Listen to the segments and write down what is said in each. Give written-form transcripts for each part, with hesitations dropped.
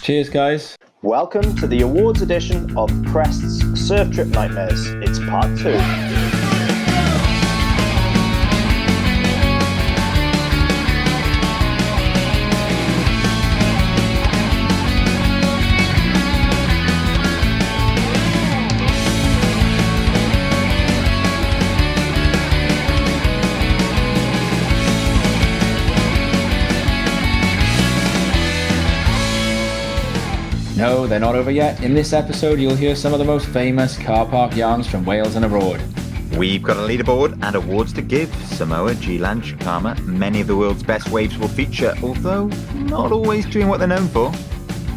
Cheers, guys. Welcome to the awards edition of Crest's Surf Trip Nightmares. It's part 2. No, they're not over yet. In this episode, you'll hear some of the most famous car park yarns from Wales and abroad. We've got a leaderboard and awards to give. Samoa, G-Land, Chicama, many of the world's best waves will feature, although not always doing what they're known for.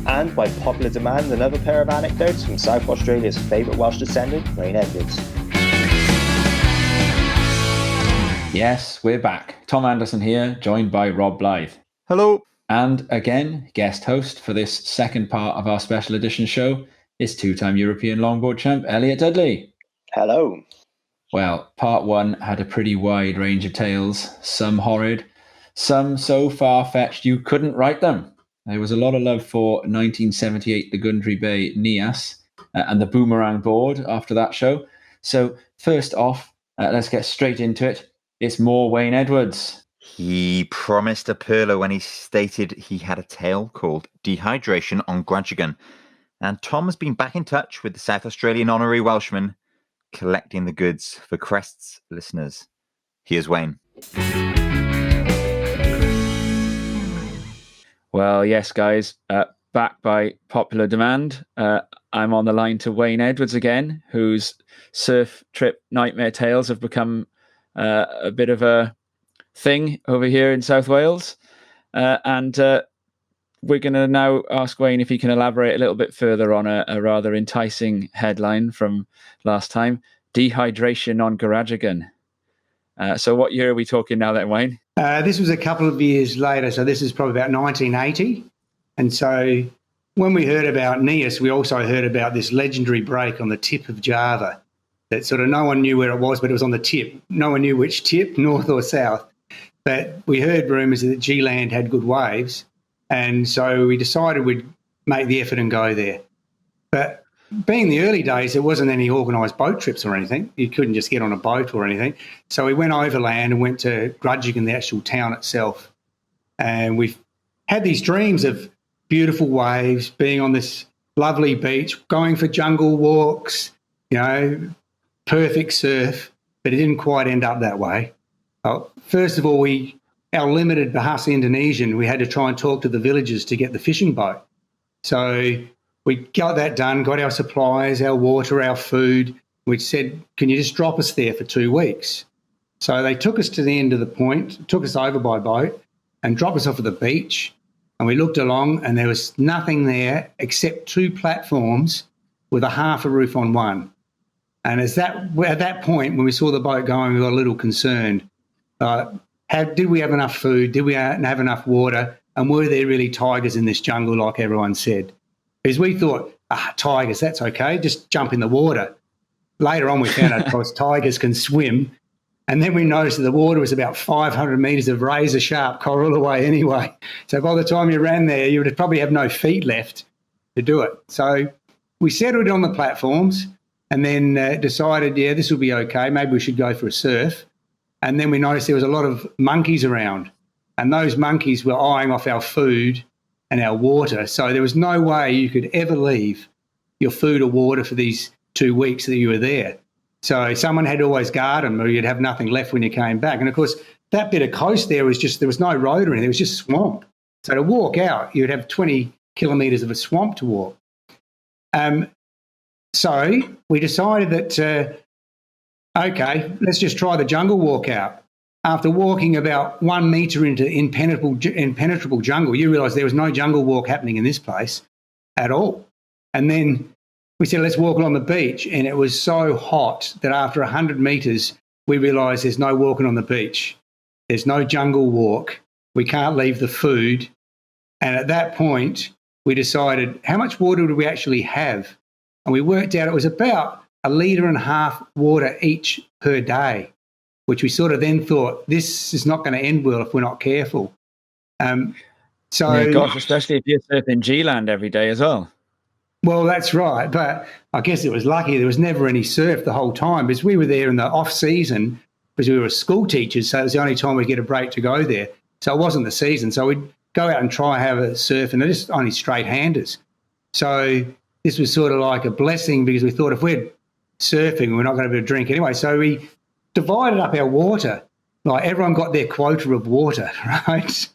And by popular demand, another pair of anecdotes from South Australia's favourite Welsh descendant, Wayne Edwards. Yes, we're back. Tom Anderson here, joined by Rob Blythe. Hello. And again, guest host for this second part of our special edition show is two-time European longboard champ, Elliot Dudley. Hello. Well, part one had a pretty wide range of tales, some horrid, some so far-fetched you couldn't write them. There was a lot of love for 1978, the Gundry Bay Nias, and the Boomerang board after that show. So first off, let's get straight into it. It's more Wayne Edwards. He promised a perler when he stated he had a tale called Dehydration on Grajigan. And Tom has been back in touch with the South Australian honorary Welshman, collecting the goods for Crest's listeners. Here's Wayne. Well, yes, guys, back by popular demand. I'm on the line to Wayne Edwards again, whose surf trip nightmare tales have become a bit of a thing over here in South Wales. And we're going to now ask Wayne if he can elaborate a little bit further on a rather enticing headline from last time, Dehydration on Grajigan. So what year are we talking now then, Wayne? This was a couple of years later, so this is probably about 1980. And so when we heard about Nias, we also heard about this legendary break on the tip of Java that sort of no one knew where it was, but it was on the tip. No one knew which tip, north or south. But we heard rumours that G-Land had good waves, and so we decided we'd make the effort and go there. But being the early days, there wasn't any organised boat trips or anything. You couldn't just get on a boat or anything. So we went overland and went to Grajigan, the actual town itself. And we've had these dreams of beautiful waves, being on this lovely beach, going for jungle walks, perfect surf, but it didn't quite end up that way. First of all, our limited Bahasa Indonesian, we had to try and talk to the villagers to get the fishing boat. So we got that done, got our supplies, our water, our food. We said, can you just drop us there for 2 weeks? So they took us to the end of the point, took us over by boat and dropped us off at the beach. And we looked along and there was nothing there except 2 platforms with a half a roof on one. And at that point, when we saw the boat going, we got a little concerned. Did we have enough food? Did we have enough water? And were there really tigers in this jungle like everyone said? Because we thought, tigers, that's okay, just jump in the water. Later on we found out, of course, tigers can swim. And then we noticed that the water was about 500 metres of razor-sharp coral away anyway. So by the time you ran there, you would probably have no feet left to do it. So we settled on the platforms and then decided, this will be okay, maybe we should go for a surf. And then we noticed there was a lot of monkeys around, and those monkeys were eyeing off our food and our water. So there was no way you could ever leave your food or water for these 2 weeks that you were there. So someone had to always guard them or you'd have nothing left when you came back. And, of course, that bit of coast there was there was no road or anything. It was just swamp. So to walk out, you'd have 20 kilometres of a swamp to walk. So we decided that okay, let's just try the jungle walk out. After walking about 1 metre into impenetrable jungle, you realise there was no jungle walk happening in this place at all. And then we said, let's walk along the beach. And it was so hot that after 100 metres, we realised there's no walking on the beach. There's no jungle walk. We can't leave the food. And at that point, we decided, how much water do we actually have? And we worked out it was about 1.5 litres water each per day, which we sort of then thought, this is not going to end well if we're not careful. So, Yeah, gosh, especially if you're surfing G-land every day as well. well, that's right. But I guess it was lucky there was never any surf the whole time because we were there in the off season because we were school teachers. So it was the only time we get a break to go there. So it wasn't the season. So we'd go out and try have a surf, and they're just only straight handers. So this was sort of like a blessing because we thought if we're surfing, we're not going to be able to drink anyway. So we divided up our water. Like everyone got their quota of water, right?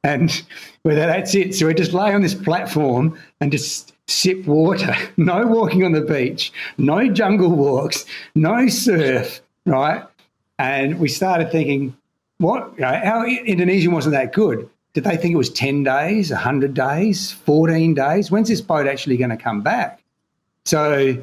And whether that's it. So we just lay on this platform and just sip water. No walking on the beach, no jungle walks, no surf, right? And we started thinking, what? You know, our Indonesian wasn't that good. Did they think it was 10 days, 100 days, 14 days? When's this boat actually going to come back? So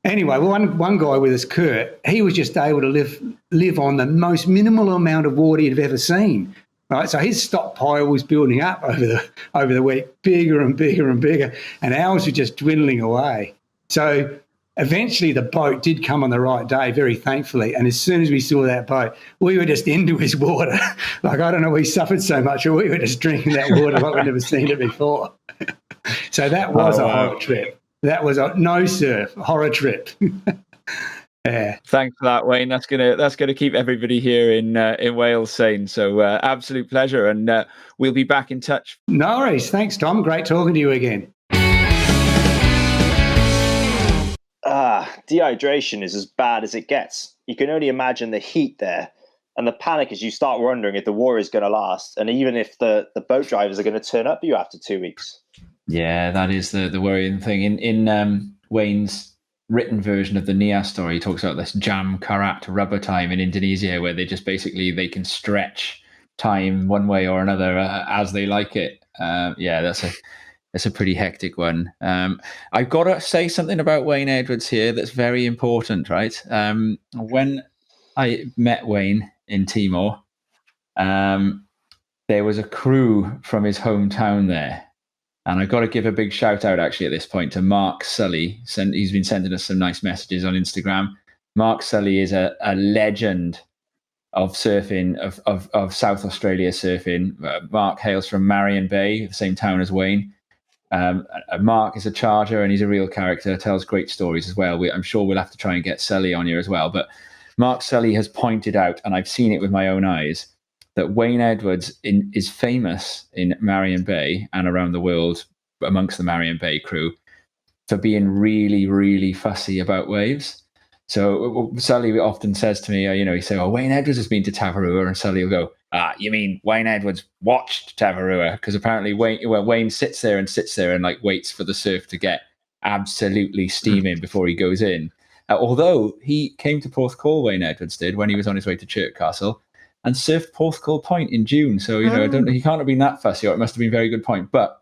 anyway, one guy with us, Kurt, he was just able to live on the most minimal amount of water he'd ever seen. Right, so his stockpile was building up over the week, bigger and bigger and bigger, and ours were just dwindling away. So eventually the boat did come on the right day, very thankfully, and as soon as we saw that boat, we were just into his water. Like, I don't know, we suffered so much, but we were just drinking that water like we'd never seen it before. So that was a horror trip. That was a no surf, horror trip. Yeah. Thanks for that, Wayne. That's gonna keep everybody here in Wales sane. So absolute pleasure, and we'll be back in touch. No worries. Thanks, Tom. Great talking to you again. Dehydration is as bad as it gets. You can only imagine the heat there, and the panic as you start wondering if the war is going to last, and even if the boat drivers are going to turn up you after 2 weeks. Yeah, that is the worrying thing. In Wayne's written version of the Nia story, he talks about this jam karat rubber time in Indonesia, where they just basically they can stretch time one way or another as they like it. Yeah, that's a pretty hectic one. I've got to say something about Wayne Edwards here that's very important, right? When I met Wayne in Timor, there was a crew from his hometown there. And I've got to give a big shout out actually at this point to Mark Sully. He's been sending us some nice messages on Instagram. Mark Sully is a legend of surfing, of South Australia surfing. Mark hails from Marion Bay, the same town as Wayne. Mark is a charger and he's a real character, tells great stories as well. I'm sure we'll have to try and get Sully on here as well. But Mark Sully has pointed out, and I've seen it with my own eyes, that Wayne Edwards is famous in Marion Bay and around the world amongst the Marion Bay crew for being really, really fussy about waves. So Sully often says to me, he says, "Oh, Wayne Edwards has been to Tavarua," and Sully will go, "You mean Wayne Edwards watched Tavarua?" Because apparently Wayne sits there and like waits for the surf to get absolutely steaming before he goes in. Although he came to Porthcawl, Wayne Edwards did, when he was on his way to Castle, and surfed Porthcawl Point in June. So, I don't know, he can't have been that fussy, or it must have been a very good point. But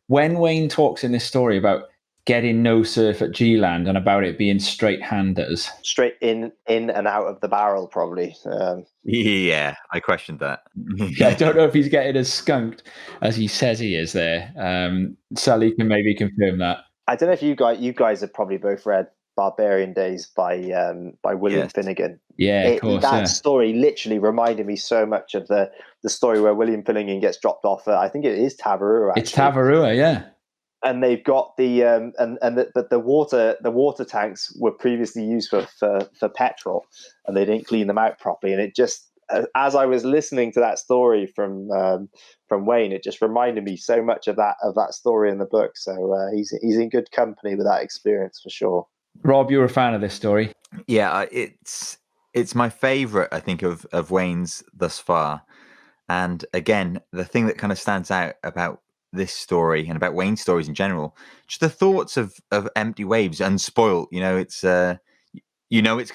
when Wayne talks in this story about getting no surf at G-land and about it being straight handers. Straight in and out of the barrel, probably. Yeah, I questioned that. I don't know if he's getting as skunked as he says he is there. Sully can maybe confirm that. I don't know if you guys have probably both read Barbarian Days by William Finnegan. Yeah, of course. That story literally reminded me so much of the story where William Finnegan gets dropped off. I think it is Tavarua. Actually. It's Tavarua, yeah. And they've got the water tanks were previously used for petrol, and they didn't clean them out properly. And it just, as I was listening to that story from Wayne, it just reminded me so much of that story in the book. So he's in good company with that experience for sure. Rob, you're a fan of this story. Yeah, it's my favorite, I think, of Wayne's thus far. And again, the thing that kind of stands out about this story and about Wayne's stories in general, just the thoughts of empty waves, unspoilt. It's going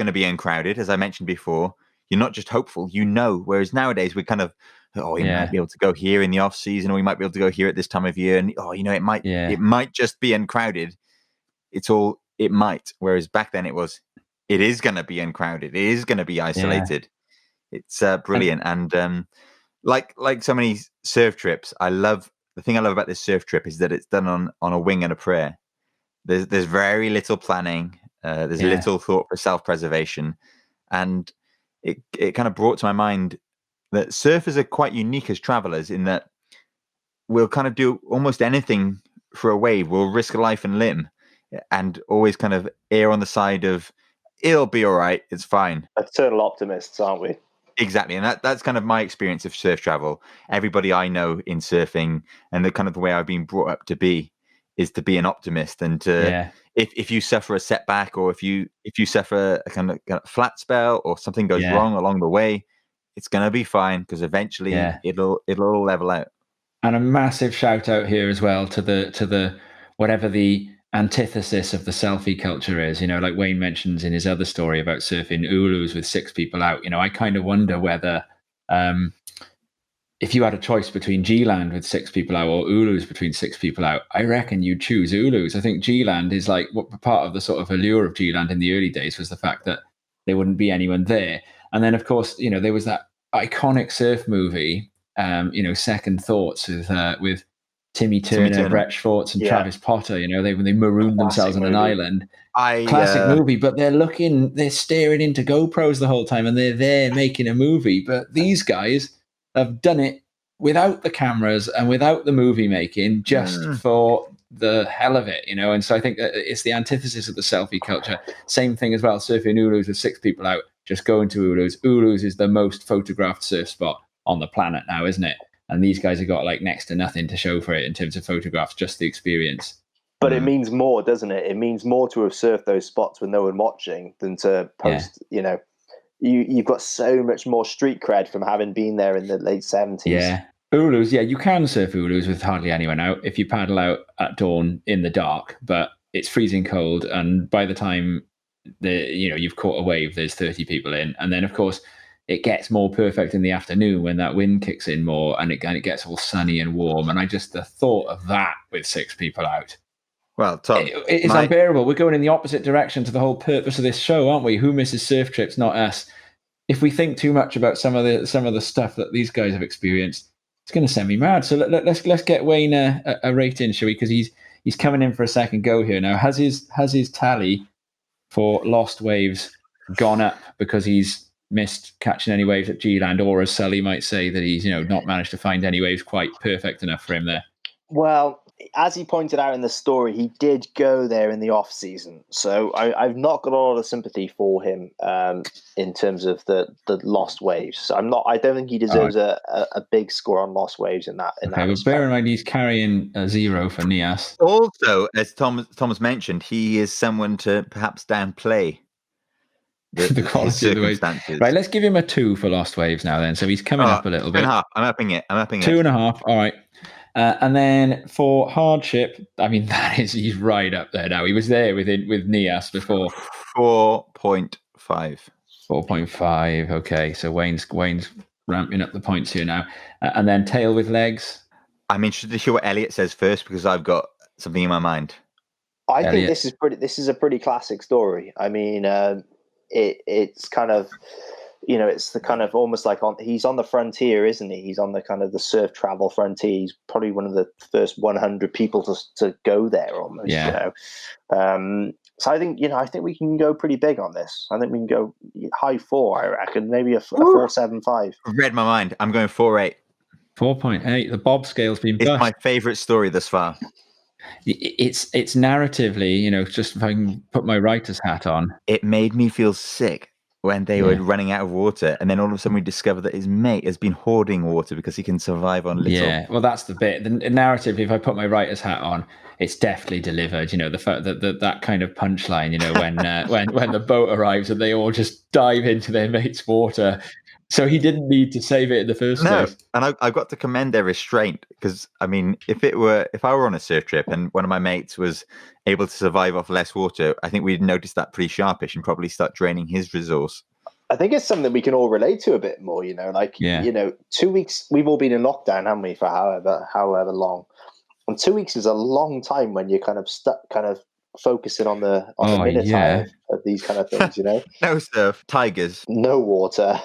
to be uncrowded, as I mentioned before. You're not just hopeful, whereas nowadays we kind of, we might be able to go here in the off season, or we might be able to go here at this time of year, and it might just be uncrowded. It might, whereas back then it is going to be uncrowded. It is going to be isolated. Yeah. It's brilliant. And like so many surf trips, the thing I love about this surf trip is that it's done on a wing and a prayer. There's very little planning. There's little thought for self-preservation. And it kind of brought to my mind that surfers are quite unique as travelers in that we'll kind of do almost anything for a wave. We'll risk a life and limb and always kind of err on the side of it'll be all right, it's fine. Eternal optimists, aren't we? Exactly. And that's kind of my experience of surf travel. Everybody I know in surfing and the kind of the way I've been brought up to be is to be an optimist and to if you suffer a setback or if you suffer a kind of flat spell or something goes wrong along the way, it's going to be fine because eventually it'll all level out. And a massive shout out here as well to the whatever the antithesis of the selfie culture is, like Wayne mentions in his other story about surfing Ulus with 6 people out. I kind of wonder whether if you had a choice between G-Land with 6 people out or Ulus between 6 people out, I reckon you'd choose Ulus. I think G-Land is like what part of the sort of allure of G-Land in the early days was the fact that there wouldn't be anyone there. And then, of course, there was that iconic surf movie, Second Thoughts with Timmy Turner, Brett Schwartz, and Travis Potter. When they marooned themselves on an island. Classic movie, but they're staring into GoPros the whole time, and they're there making a movie. But these guys have done it without the cameras and without the movie making, just for the hell of it, And so I think that it's the antithesis of the selfie culture. Same thing as well. Surfing Ulus with 6 people out, just going to Ulus. Ulus is the most photographed surf spot on the planet now, isn't it? And these guys have got like next to nothing to show for it in terms of photographs, just the experience. But it means more, doesn't it? It means more to have surfed those spots with no one watching than to post, You've got so much more street cred from having been there in the late 70s. Yeah. Ulus, you can surf Ulus with hardly anyone out if you paddle out at dawn in the dark, but it's freezing cold. And by the time you've caught a wave, there's 30 people in. And then, of course, it gets more perfect in the afternoon when that wind kicks in more and it gets all sunny and warm. And the thought of that with 6 people out. Well, Tom, it's unbearable. We're going in the opposite direction to the whole purpose of this show, aren't we? Who misses surf trips? Not us. If we think too much about some of the stuff that these guys have experienced, it's going to send me mad. So let's get Wayne a rating, shall we? Because he's coming in for a second go here now. Has his tally for lost waves gone up because he's missed catching any waves at G-Land, or as Sully might say, that he's not managed to find any waves quite perfect enough for him there? Well, as he pointed out in the story, he did go there in the off season, so I've not got a lot of sympathy for him in terms of the lost waves. So I don't think he deserves a big score on lost waves in that. Okay, but bear in mind he's carrying a 0 for Nias. Also, as Thomas mentioned, he is someone to perhaps downplay the quality of the waves. Right, let's give him a 2 for lost waves now then. So he's coming up a little bit. 2.5. I'm upping it. 2.5. All right. And then for hardship, he's right up there now. He was there with Nias before. 4.5. 4.5. Okay, so Wayne's ramping up the points here now. And then tail with legs. I'm interested to hear what Elliot says first because I've got something in my mind. I think this is a pretty classic story. It's kind of, it's the kind of almost like he's on the frontier, isn't he? He's on the kind of the surf travel frontier. He's probably one of the first 100 people to go there almost. Yeah. So I think we can go pretty big on this. I think we can go high 4. I reckon maybe a 4.75. Read my mind. I'm going 4.8. 4.8. The Bob scale's been bust. It's my favorite story thus far. It's narratively, just if I can put my writer's hat on. It made me feel sick when they were running out of water, and then all of a sudden we discovered that his mate has been hoarding water because he can survive on little. Yeah, well, that's the bit. The narrative, if I put my writer's hat on, it's definitely delivered. The fact that kind of punchline, when the boat arrives and they all just dive into their mate's water. So he didn't need to save it in the first place. And I've got to commend their restraint because, if I were on a surf trip and one of my mates was able to survive off less water, I think we'd notice that pretty sharpish and probably start draining his resource. I think it's something we can all relate to a bit more, 2 weeks, we've all been in lockdown, haven't we, for however long. And 2 weeks is a long time when you're kind of stuck, kind of focusing on the minute of these kind of things, No surf, tigers. No water.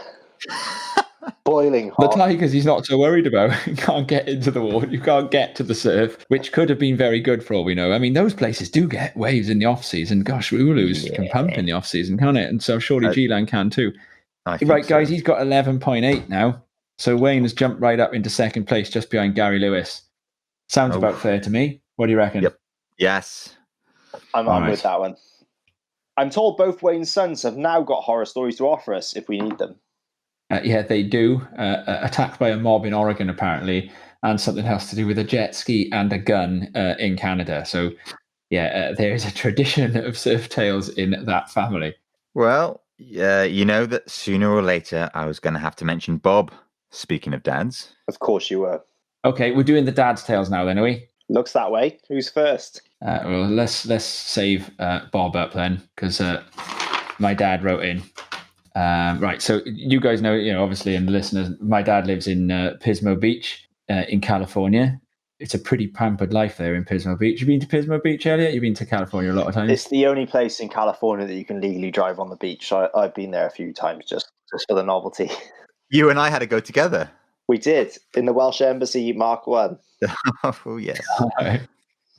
Boiling hot. The tigers he's not so worried about. You can't get into the water. You can't get to the surf, which could have been very good for all we know. Those places do get waves in the off-season. Gosh, Ulus can pump in the off-season, can't it? And so surely G-Land can too. Right, guys, he's got 11.8 now. So Wayne has jumped right up into second place just behind Gary Lewis. Sounds about fair to me. What do you reckon? Yep. Yes. I'm with that one. I'm told both Wayne's sons have now got horror stories to offer us if we need them. Yeah, they do. Attacked by a mob in Oregon, apparently, and something else to do with a jet ski and a gun in Canada. So, yeah, there is a tradition of surf tales in that family. Well, you know that sooner or later I was going to have to mention Bob. Speaking of dads. Of course you were. Okay, we're doing the dad's tales now then, are we? Looks that way. Who's first? Well, let's save Bob up then, because my dad wrote in. Right, so you guys know, obviously, and the listeners, my dad lives in Pismo Beach in California. It's a pretty pampered life there in Pismo Beach. You been to Pismo Beach, Elliot? You've been to California a lot of times. It's the only place in California that you can legally drive on the beach. I've been there a few times just for the novelty. You and I had to go together. We did, in the Welsh Embassy Mark 1. Oh, yes. That's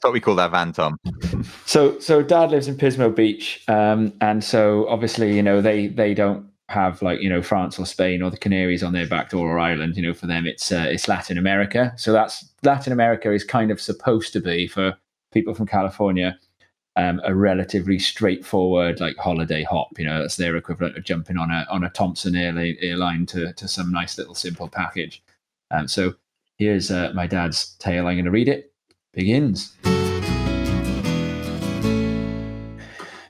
what we call that van, Tom. So Dad lives in Pismo Beach, and so obviously, they don't have France or Spain or the Canaries on their back door or Ireland. For them, it's Latin America. So Latin America is kind of supposed to be, for people from California, a relatively straightforward holiday hop. That's their equivalent of jumping on a Thompson airline to some nice little simple package. So here's my dad's tale. I'm going to read it. Begins.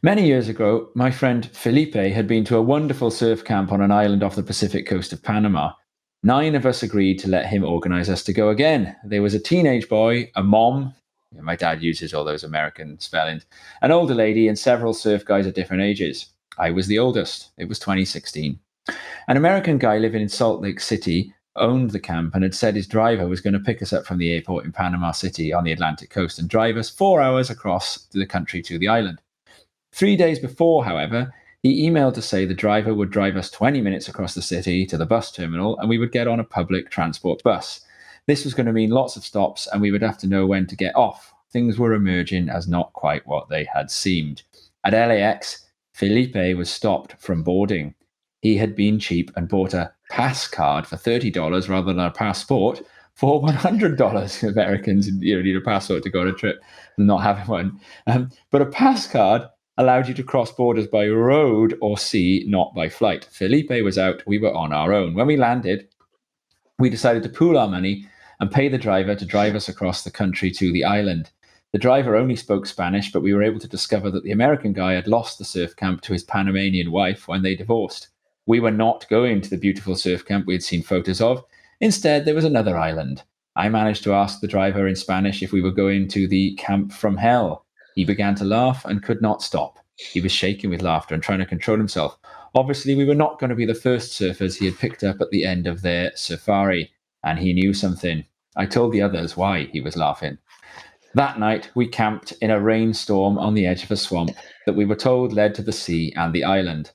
Many years ago, my friend Felipe had been to a wonderful surf camp on an island off the Pacific coast of Panama. 9 of us agreed to let him organize us to go again. There was a teenage boy, a mom, my dad uses all those American spellings, an older lady, and several surf guys at different ages. I was the oldest. It was 2016. An American guy living in Salt Lake City owned the camp and had said his driver was going to pick us up from the airport in Panama City on the Atlantic coast and drive us 4 hours across the country to the island. 3 days before, however, he emailed to say the driver would drive us 20 minutes across the city to the bus terminal and we would get on a public transport bus. This was going to mean lots of stops and we would have to know when to get off. Things were emerging as not quite what they had seemed. At LAX, Felipe was stopped from boarding. He had been cheap and bought a pass card for $30 rather than a passport for $100. Americans, need a passport to go on a trip and not having one. But a pass card allowed you to cross borders by road or sea, not by flight. Felipe was out. We were on our own. When we landed, we decided to pool our money and pay the driver to drive us across the country to the island. The driver only spoke Spanish, but we were able to discover that the American guy had lost the surf camp to his Panamanian wife when they divorced. We were not going to the beautiful surf camp we had seen photos of. Instead, there was another island. I managed to ask the driver in Spanish if we were going to the camp from hell. He began to laugh and could not stop. He was shaking with laughter and trying to control himself. Obviously, we were not going to be the first surfers he had picked up at the end of their safari, and he knew something. I told the others why he was laughing. That night, we camped in a rainstorm on the edge of a swamp that we were told led to the sea and the island.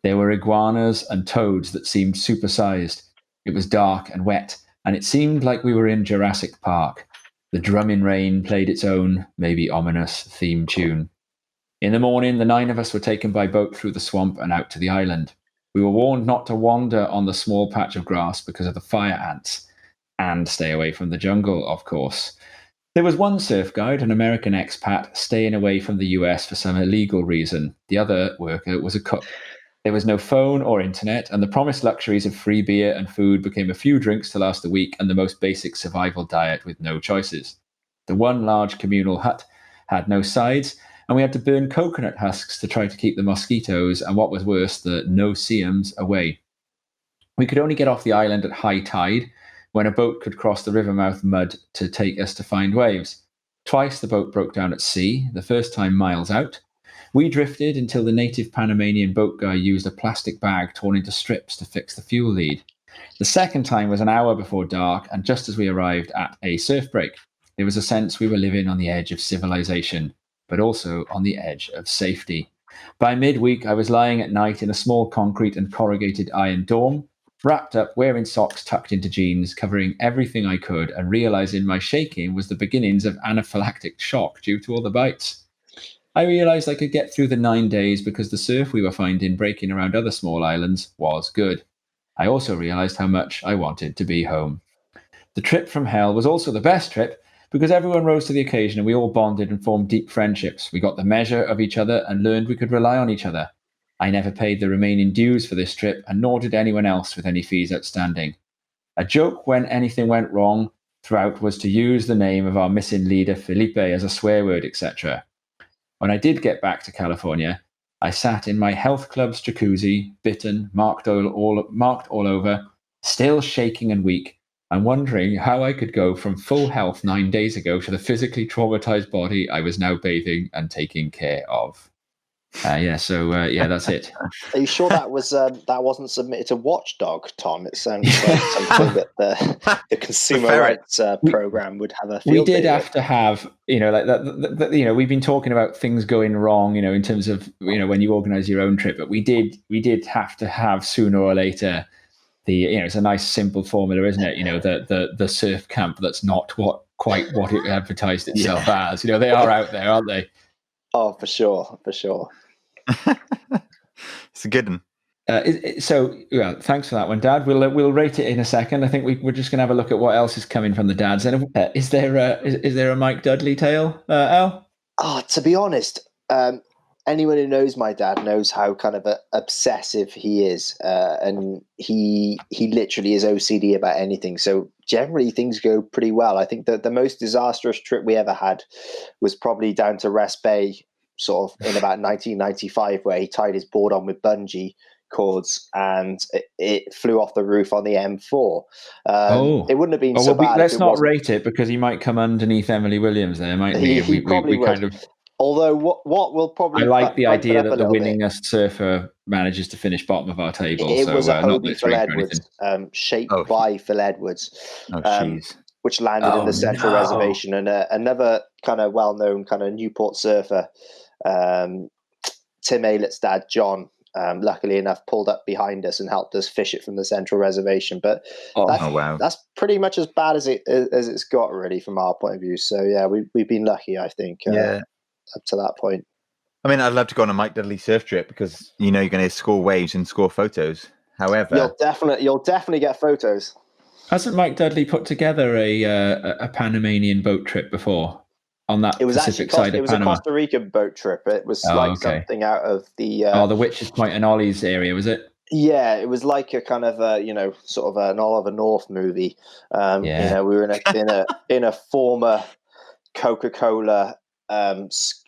There were iguanas and toads that seemed supersized. It was dark and wet, and it seemed like we were in Jurassic Park. The drumming rain played its own, maybe ominous, theme tune. In the morning, the 9 of us were taken by boat through the swamp and out to the island. We were warned not to wander on the small patch of grass because of the fire ants, and stay away from the jungle, of course. There was one surf guide, an American expat, staying away from the US for some illegal reason. The other worker was a cook. There was no phone or internet, and the promised luxuries of free beer and food became a few drinks to last a week and the most basic survival diet with no choices. The one large communal hut had no sides, and we had to burn coconut husks to try to keep the mosquitoes and, what was worse, the no-see-ums away. We could only get off the island at high tide, when a boat could cross the rivermouth mud to take us to find waves. Twice the boat broke down at sea, the first time miles out. We drifted until the native Panamanian boat guy used a plastic bag torn into strips to fix the fuel lead. The second time was an hour before dark, and just as we arrived at a surf break. There was a sense we were living on the edge of civilization, but also on the edge of safety. By midweek, I was lying at night in a small concrete and corrugated iron dorm, wrapped up, wearing socks tucked into jeans, covering everything I could, and realizing my shaking was the beginnings of anaphylactic shock due to all the bites. I realized I could get through the 9 days because the surf we were finding breaking around other small islands was good. I also realised how much I wanted to be home. The trip from hell was also the best trip because everyone rose to the occasion and we all bonded and formed deep friendships. We got the measure of each other and learned we could rely on each other. I never paid the remaining dues for this trip, and nor did anyone else with any fees outstanding. A joke when anything went wrong throughout was to use the name of our missing leader, Felipe, as a swear word, etc. When I did get back to California, I sat in my health club's jacuzzi, bitten, marked all over, still shaking and weak, and wondering how I could go from full health 9 days ago to the physically traumatized body I was now bathing and taking care of. That's it. Are you sure that wasn't submitted to Watchdog, Tom? It sounds like something that the consumer rights program would have a field We did day have to have, like that. We've been talking about things going wrong, in terms of when you organise your own trip, but we did have to have sooner or later it's a nice simple formula, isn't it? The surf camp that's not quite what it advertised itself as. They are out there, aren't they? Oh, for sure. It's a good one. Thanks for that one, Dad. We'll rate it in a second. I think we're just going to have a look at what else is coming from the dads. And is there a Mike Dudley tale, Al? Oh, to be honest, anyone who knows my dad knows how kind of obsessive he is, and he literally is OCD about anything. So generally things go pretty well. I think that the most disastrous trip we ever had was probably down to Rest Bay, sort of in about 1995, where he tied his board on with bungee cords and it flew off the roof on the M4. It wouldn't have been so bad. Let's not rate it because he might come underneath Emily Williams there, mightn't he? He probably would. Kind of. Although what will probably I like the idea that the winningest surfer manages to finish bottom of our table. It was a Hobie Phil Edwards, shaped by Phil Edwards, which landed in the Central Reservation, and another kind of well-known kind of Newport surfer, Tim Ayllett's dad, John, luckily enough, pulled up behind us and helped us fish it from the Central Reservation. But that's pretty much as bad as it's got, really, from our point of view. So yeah, we've been lucky, I think. Up to that point. I mean, I'd love to go on a Mike Dudley surf trip because you're going to score waves and score photos. However, you'll definitely get photos. Hasn't Mike Dudley put together a Panamanian boat trip before on that Pacific side of Panama? It was a Costa Rican boat trip. It was something out of the the Witches Point and Ollie's area, was it? Yeah, it was like a kind of sort of an Oliver North movie. We were in a former Coca-Cola.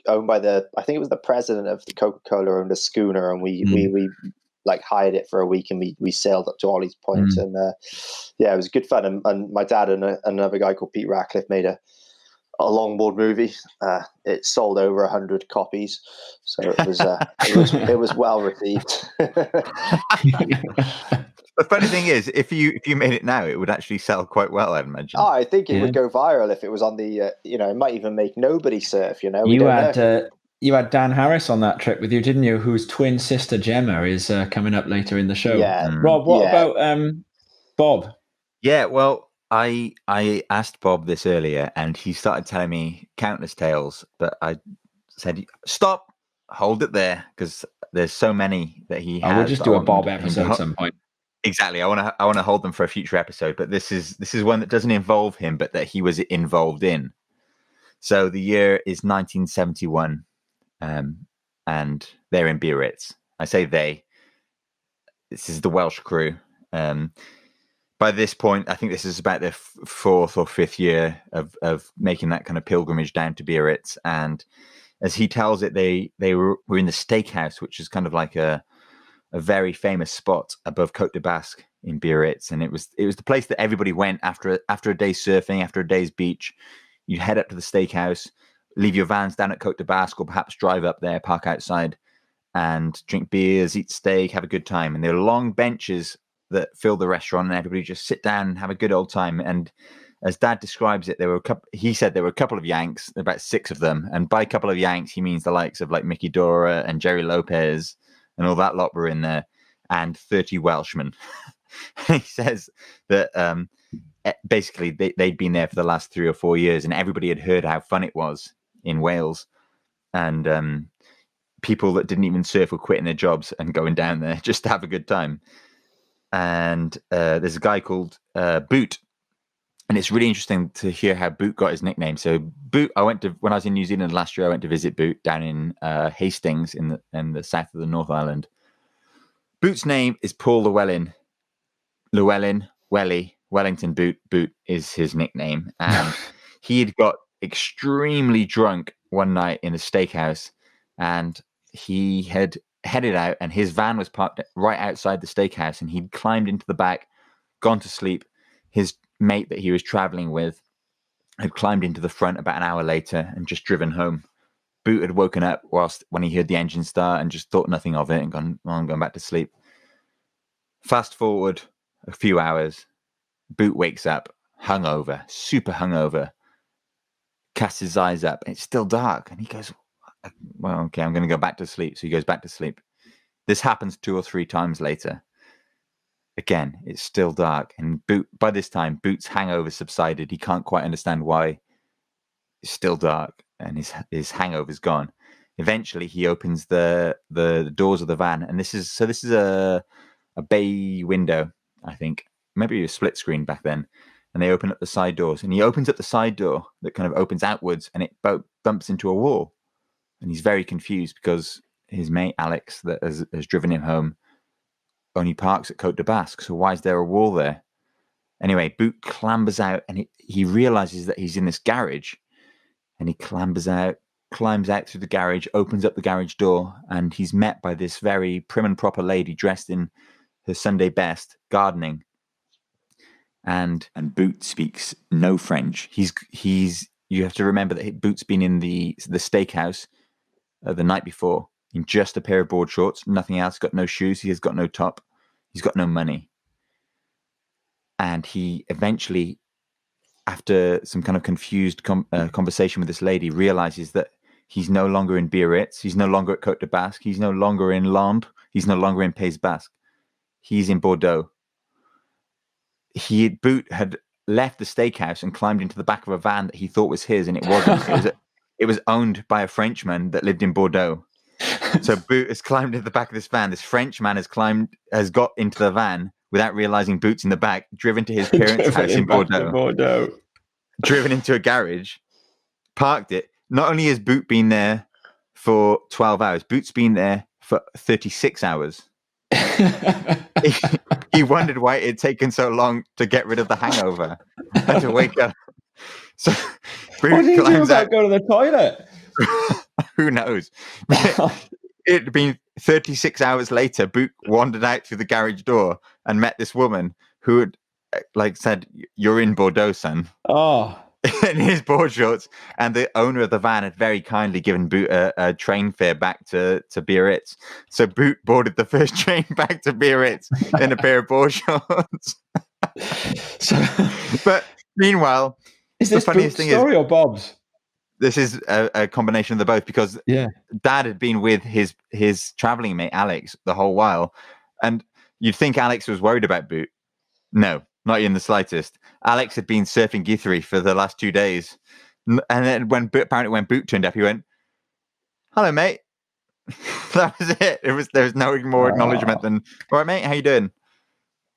Owned by I think it was the president of the Coca-Cola owned a schooner, and we like hired it for a week, and we sailed up to Ollie's Point, and it was good fun. And my dad and another guy called Pete Ratcliffe made a longboard movie. It sold over 100 copies, so it was well received. The funny thing is, if you made it now, it would actually sell quite well, I'd imagine. Oh, I think it would go viral if it was on the, it might even make nobody surf, You had Dan Harris on that trip with you, didn't you? Whose twin sister, Gemma, is coming up later in the show. Yeah. Rob, what about Bob? Yeah, well, I asked Bob this earlier, and he started telling me countless tales, but I said, stop, hold it there, because there's so many that he has. We'll just do a Bob episode at some point. Exactly. I want to hold them for a future episode, but this is one that doesn't involve him, but that he was involved in. So the year is 1971, and they're in Biarritz. I say they. This is the Welsh crew. By this point, I think this is about their fourth or fifth year of making that kind of pilgrimage down to Biarritz. And as he tells it, they were in the steakhouse, which is kind of like a very famous spot above Côte de Basque in Biarritz, and it was the place that everybody went after a day's surfing, after a day's beach. You'd head up to the steakhouse, leave your vans down at Côte de Basque, or perhaps drive up there, park outside, and drink beers, eat steak, have a good time. And there are long benches that fill the restaurant, and everybody just sit down and have a good old time. And as Dad describes it, he said there were a couple of Yanks, about 6 of them, and by a couple of Yanks he means the likes of like Mickey Dora and Jerry Lopez and all that lot were in there, and 30 Welshmen. He says that basically they'd been there for the last 3 or 4 years, and everybody had heard how fun it was in Wales. And people that didn't even surf were quitting their jobs and going down there just to have a good time. and there's a guy called Boot. And it's really interesting to hear how Boot got his nickname. So Boot, when I was in New Zealand last year, I went to visit Boot down in Hastings in the south of the North Island. Boot's name is Paul Llewellyn, Wellington Boot. Boot is his nickname. And he had got extremely drunk one night in a steakhouse, and he had headed out, and his van was parked right outside the steakhouse, and he'd climbed into the back, gone to sleep. His mate that he was traveling with had climbed into the front about an hour later and just driven home. Boot had woken up when he heard the engine start and just thought nothing of it and gone, well, I'm going back to sleep. Fast forward a few hours, Boot wakes up hungover, super hungover, casts his eyes up, and it's still dark, and he goes, well, okay, I'm going to go back to sleep. So he goes back to sleep. This happens 2 or 3 times later. Again, it's still dark, and by this time, Boot's hangover subsided. He can't quite understand why it's still dark, and his hangover's gone. Eventually, he opens the doors of the van, and this is a bay window, I think, maybe a split screen back then. And they open up the side doors, and he opens up the side door that kind of opens outwards, and it bumps into a wall, and he's very confused because his mate Alex that has driven him home only parks at Côte de Basque, so why is there a wall there? Anyway, Boot clambers out, and he realizes that he's in this garage, and he climbs out through the garage, opens up the garage door, and he's met by this very prim and proper lady dressed in her Sunday best, gardening. And Boot speaks no French. You have to remember that Boot's been in the steakhouse the night before in just a pair of board shorts, nothing else, got no shoes, he has got no top, he's got no money. And he eventually, after some kind of confused conversation with this lady, realizes that he's no longer in Biarritz, he's no longer at Côte de Basque, he's no longer in Landes, he's no longer in Pays Basque, he's in Bordeaux. Boot had left the steakhouse and climbed into the back of a van that he thought was his, and it wasn't. It was owned by a Frenchman that lived in Bordeaux. So Boot has climbed into the back of this van. This Frenchman has got into the van without realizing Boot's in the back, driven to his parents' house in Bordeaux, driven into a garage, parked it. Not only has Boot been there for 12 hours, Boot's been there for 36 hours. He wondered why it had taken so long to get rid of the hangover and to wake up. So Boot what did you do climbs about out. go to the toilet? Who knows? It had been 36 hours later, Boot wandered out through the garage door and met this woman who had said, "You're in Bordeaux, son." Oh. In his board shorts, and the owner of the van had very kindly given Boot a train fare back to Biarritz. So Boot boarded the first train back to Biarritz in a pair of board shorts. But meanwhile, is this the funniest Boot's thing story or Bob's? This is a combination of the both, because Dad had been with his traveling mate Alex the whole while, and you'd think Alex was worried about Boot. No, not in the slightest. Alex had been surfing Guthrie for the last 2 days, and then when Boot turned up, he went, "Hello, mate." That was it. There was no more acknowledgement than, "All right, mate, how you doing?"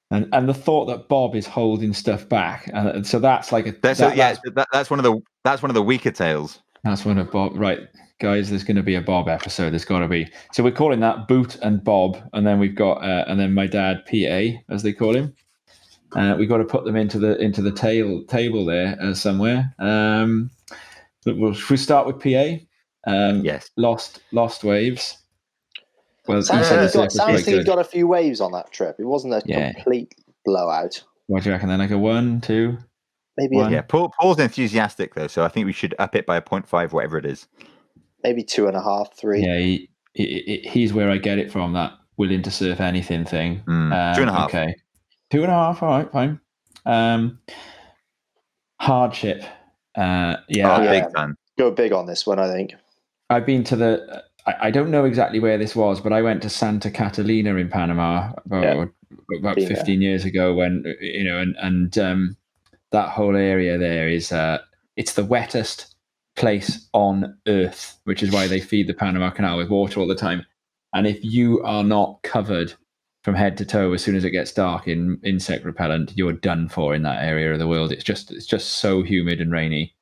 And the thought that Bob is holding stuff back, and so that's like that's one of the weaker tales. That's one of Bob. Right, guys, there's going to be a Bob episode. There's got to be. So we're calling that Boot and Bob, and then we've got and then my dad PA, as they call him. We've got to put them into the table there somewhere. We'll start with PA. Yes, Sounds lost waves. Well, like he got a few waves on that trip. It wasn't a complete blowout. What do you reckon? Then like a 1, 2, maybe 1. Yeah. Paul's enthusiastic though, so I think we should up it by a 0.5, whatever it is. Maybe 2.5, 3. Yeah, he's where I get it from. That willing to surf anything thing. 2.5. Okay, 2.5. All right, fine. Hardship. Big time. Go big on this one, I think. I've been to I don't know exactly where this was, but I went to Santa Catalina in Panama about 15 years ago when, and that whole area there is, it's the wettest place on earth, which is why they feed the Panama Canal with water all the time. And if you are not covered from head to toe as soon as it gets dark in insect repellent, you're done for in that area of the world. It's just so humid and rainy.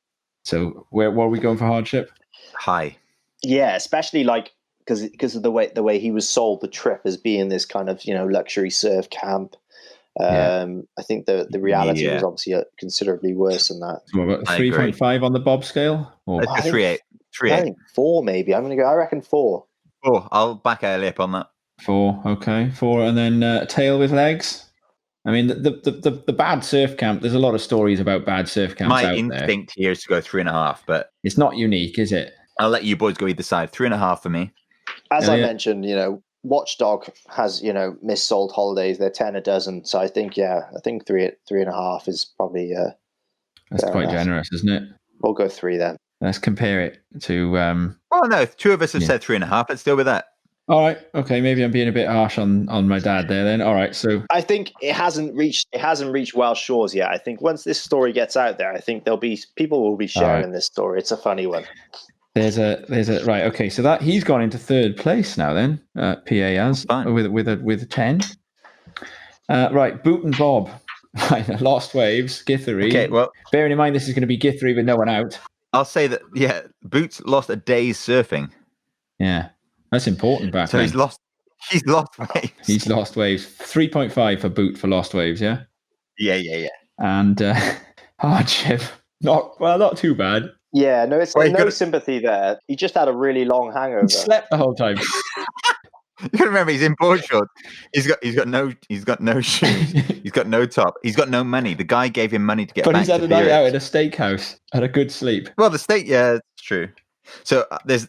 So what are we going for hardship? High. Yeah, especially like because of the way he was sold the trip as being this kind of luxury surf camp. I think the reality was obviously considerably worse than that. So what about 3.5 on the Bob scale? Or Let's go 3.8. I think 4 maybe. I reckon 4. 4. I'll back Elliot on that. 4, okay, 4, and then tail with legs. I mean, the bad surf camp. There's a lot of stories about bad surf camps out there. My instinct here is to go 3.5, but it's not unique, is it? I'll let you boys go either side. 3.5 for me. As Elliot. I mentioned, Watchdog has missold holidays. They're 10 a dozen. So I think 3.5 is probably that's quite enough. Generous, isn't it? We'll go 3 then. Let's compare it to. Oh no, 2 of us have said 3.5. Let's deal with that. All right. Okay. Maybe I'm being a bit harsh on my dad there. Then. All right. So I think it hasn't reached Welsh shores yet. I think once this story gets out there, I think people will be sharing this story. It's a funny one. There's a right. Okay. So that he's gone into 3rd place now. Then PAS with 10. Right. Boot and Bob. Right. Lost Waves. Guthrie. Okay. Well, bearing in mind this is going to be Guthrie with no one out. I'll say that. Yeah. Boots lost a day's surfing. Yeah. That's important back then. So he's lost waves. He's lost waves. 3.5 for Boot for lost waves, yeah? Yeah. And hardship. Not too bad. Yeah, no, it's no sympathy there. He just had a really long hangover. He slept the whole time. You can remember he's in board shorts. He's got no shoes. He's got no top. He's got no money. The guy gave him money to get back to Peru. But he's had a night out at a steakhouse. Had a good sleep. Well, the steak, yeah, it's true. So there's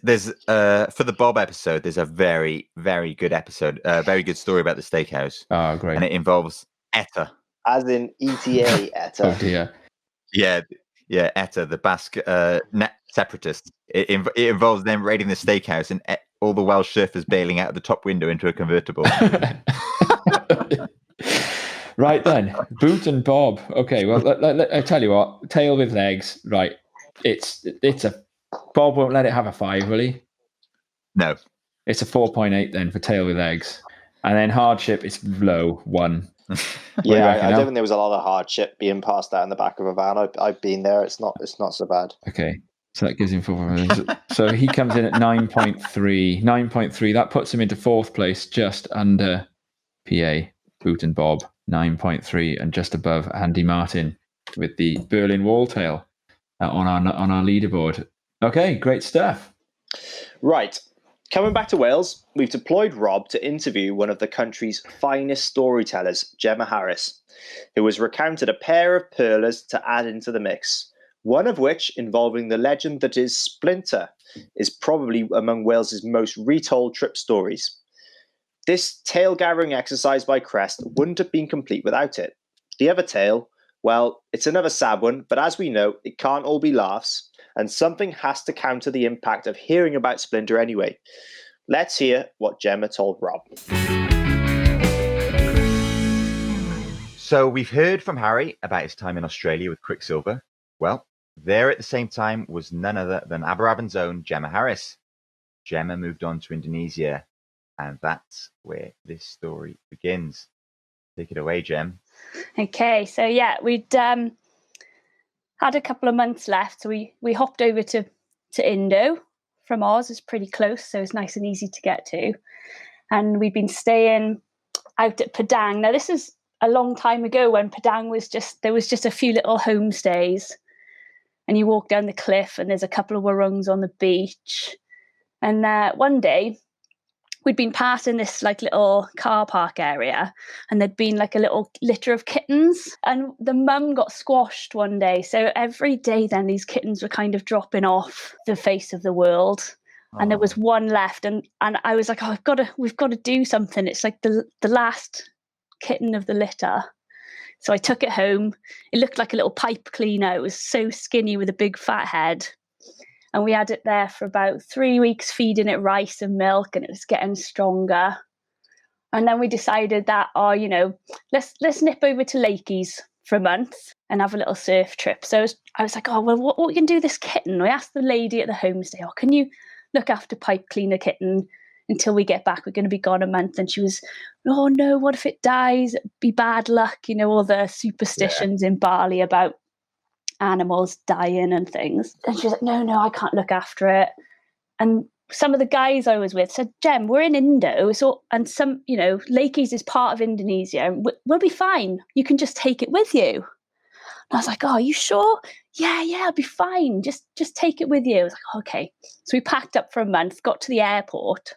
for the Bob episode, there's a very, very good episode, very good story about the steakhouse. Oh, great. And it involves ETA. As in ETA, ETA. Oh, dear. Yeah, ETA, the Basque separatists. It involves them raiding the steakhouse and all the Welsh surfers bailing out of the top window into a convertible. Right then, Boot and Bob. Okay, well, I tell you what, tail with legs. Right, it's a... Bob won't let it have a 5, will he? No. It's a 4.8 then for tail with legs. And then hardship is low, 1. Yeah, I don't think there was a lot of hardship being passed out in the back of a van. I've been there. It's not so bad. Okay. So that gives him 4. So he comes in at 9.3. 9.3. That puts him into 4th place, just under PA, Boot and Bob. 9.3 and just above Andy Martin with the Berlin Wall tail on our leaderboard. Okay, great stuff. Right. Coming back to Wales, we've deployed Rob to interview one of the country's finest storytellers, Gemma Harris, who has recounted a pair of pearlers to add into the mix, one of which, involving the legend that is Splinter, is probably among Wales's most retold trip stories. This tale-gathering exercise by Crest wouldn't have been complete without it. The other tale, well, it's another sad one, but as we know, it can't all be laughs, and something has to counter the impact of hearing about Splinter anyway. Let's hear what Gemma told Rob. So we've heard from Harry about his time in Australia with Quicksilver. Well, there at the same time was none other than Aberabin's own Gemma Harris. Gemma moved on to Indonesia, and that's where this story begins. Take it away, Gem. Okay, so yeah, we'd had a couple of months left, so we hopped over to Indo from Oz. It's pretty close, so it's nice and easy to get to. And we've been staying out at Padang. Now, this is a long time ago when Padang there was just a few little homestays, and you walk down the cliff and there's a couple of warungs on the beach. And one day we'd been passing this like little car park area, and there'd been like a little litter of kittens, and the mum got squashed one day. So every day then these kittens were kind of dropping off the face of the world. And there was one left, and I was like, we've got to do something. It's like the last kitten of the litter. So I took it home. It looked like a little pipe cleaner. It was so skinny with a big fat head. And we had it there for about 3 weeks, feeding it rice and milk, and it was getting stronger. And then we decided that, let's nip over to Lakey's for a month and have a little surf trip. So I was like, what we can do with this kitten? We asked the lady at the homestay, can you look after Pipe Cleaner Kitten? until we get back. We're going to be gone a month. And she was, oh no, what if it dies? It'd be bad luck. You know, all the superstitions in Bali about animals dying and things. And she was like, no, I can't look after it. And some of the guys I was with said, Jem, we're in Indo, and some, you know, Lakes is part of Indonesia, and we'll be fine. You can just take it with you. And I was like, oh, are you sure? Yeah, I'll be fine. Just take it with you. I was like, okay. So we packed up for a month, got to the airport,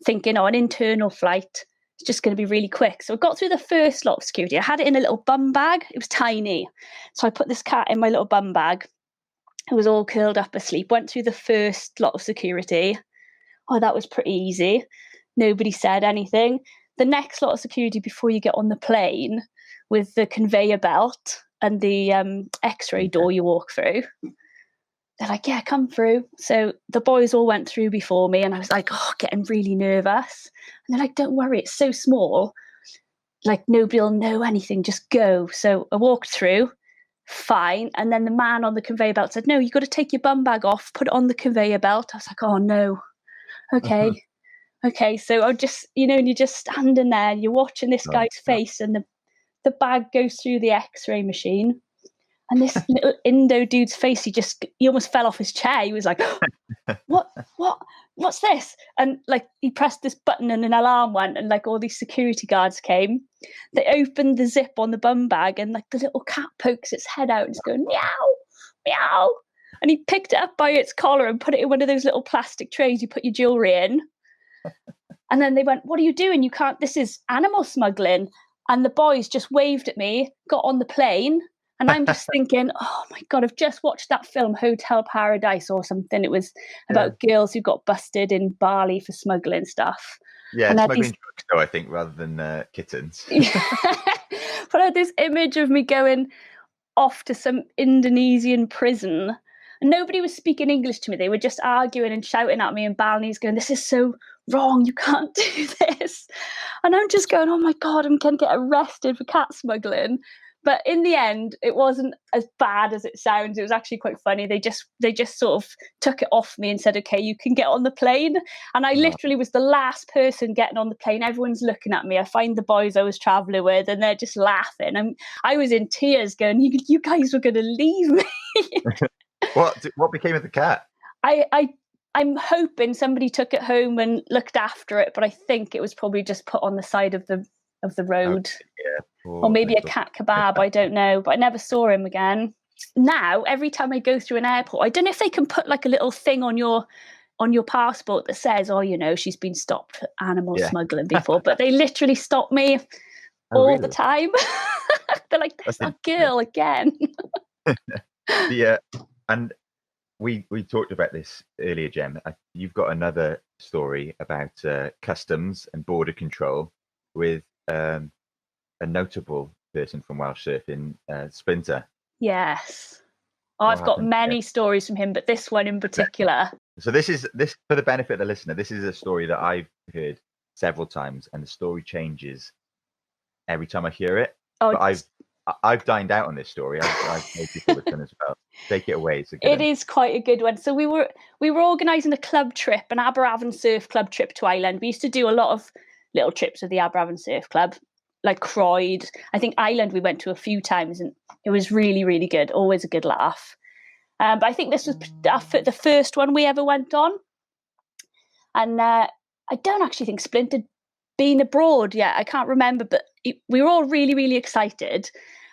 thinking, an internal flight. It's just going to be really quick. So I got through the first lot of security. I had it in a little bum bag. It was tiny. So I put this cat in my little bum bag. It was all curled up asleep. Went through the first lot of security. Oh, that was pretty easy. Nobody said anything. The next lot of security before you get on the plane with the conveyor belt and the X-ray door you walk through, they're like, yeah, come through. So the boys all went through before me, and I was like, getting really nervous. And they're like, don't worry, it's so small. Like, nobody will know anything, just go. So I walked through, fine. And then the man on the conveyor belt said, no, you got to take your bum bag off, put it on the conveyor belt. I was like, oh no. Okay. Okay. So I just, and you're just standing there and you're watching this guy's face, and the bag goes through the X-ray machine, and this little Indo dude's face, he almost fell off his chair. He was like, what's this? And like, he pressed this button and an alarm went, and like all these security guards came. They opened the zip on the bum bag, and like the little cat pokes its head out and it's going, meow, meow. And he picked it up by its collar and put it in one of those little plastic trays you put your jewelry in. And then they went, what are you doing? You can't, this is animal smuggling. And the boys just waved at me, got on the plane. And I'm just thinking, oh my God, I've just watched that film, Hotel Paradise or something. It was about girls who got busted in Bali for smuggling stuff. Yeah, smuggling drugs, though, I think, rather than kittens. But I had this image of me going off to some Indonesian prison. And nobody was speaking English to me. They were just arguing and shouting at me in Balinese, going, this is so wrong. You can't do this. And I'm just going, oh my God, I'm going to get arrested for cat smuggling. But in the end, it wasn't as bad as it sounds. It was actually quite funny. They just sort of took it off me and said, okay, you can get on the plane. And I literally was the last person getting on the plane. Everyone's looking at me. I find the boys I was traveling with, and they're just laughing. I was in tears going, you guys were going to leave me. What became of the cat? I'm hoping somebody took it home and looked after it, but I think it was probably just put on the side of the road. Or maybe a cat kebab, I don't know, but I never saw him again. Now, every time I go through an airport, I don't know if they can put like a little thing on your passport that says, she's been stopped for animal smuggling before, but they literally stop me all the time. They're like, there's that girl again. And we talked about this earlier, Jem. You've got another story about customs and border control with a notable person from Welsh surfing, Splinter. Yes. I've got many stories from him, but this one in particular. So this for the benefit of the listener, this is a story that I've heard several times, and the story changes every time I hear it. But I've dined out on this story. I've made people listen as well. Take it away. It is quite a good one. So we were organising a club trip, an Aberavon Surf Club trip to Ireland. We used to do a lot of little trips with the Aberavon Surf Club, like Croyd. I think Ireland we went to a few times, and it was really, really good. Always a good laugh. But I think this was the first one we ever went on. And I don't actually think Splint had been abroad yet. I can't remember, but we were all really, really excited.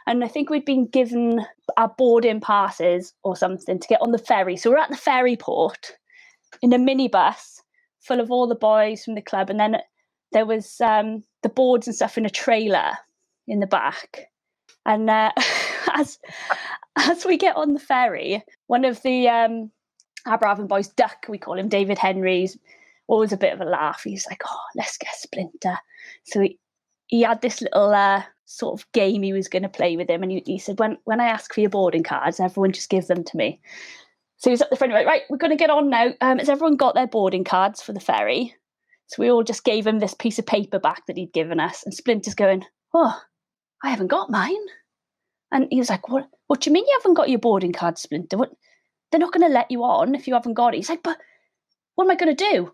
And I think we'd been given our boarding passes or something to get on the ferry. So we're at the ferry port in a minibus full of all the boys from the club. And then there was the boards and stuff in a trailer in the back. And as we get on the ferry, one of the Aberavon boys, Duck, we call him, David Henry's, always a bit of a laugh. He's like, let's get Splinter. So he had this little sort of game he was going to play with him. And he said, when I ask for your boarding cards, everyone just give them to me. So he was at the front, right, we're going to get on now. Has everyone got their boarding cards for the ferry? So we all just gave him this piece of paper back that he'd given us. And Splinter's going, I haven't got mine. And he was like, what do you mean you haven't got your boarding card, Splinter? They're not going to let you on if you haven't got it. He's like, but what am I going to do?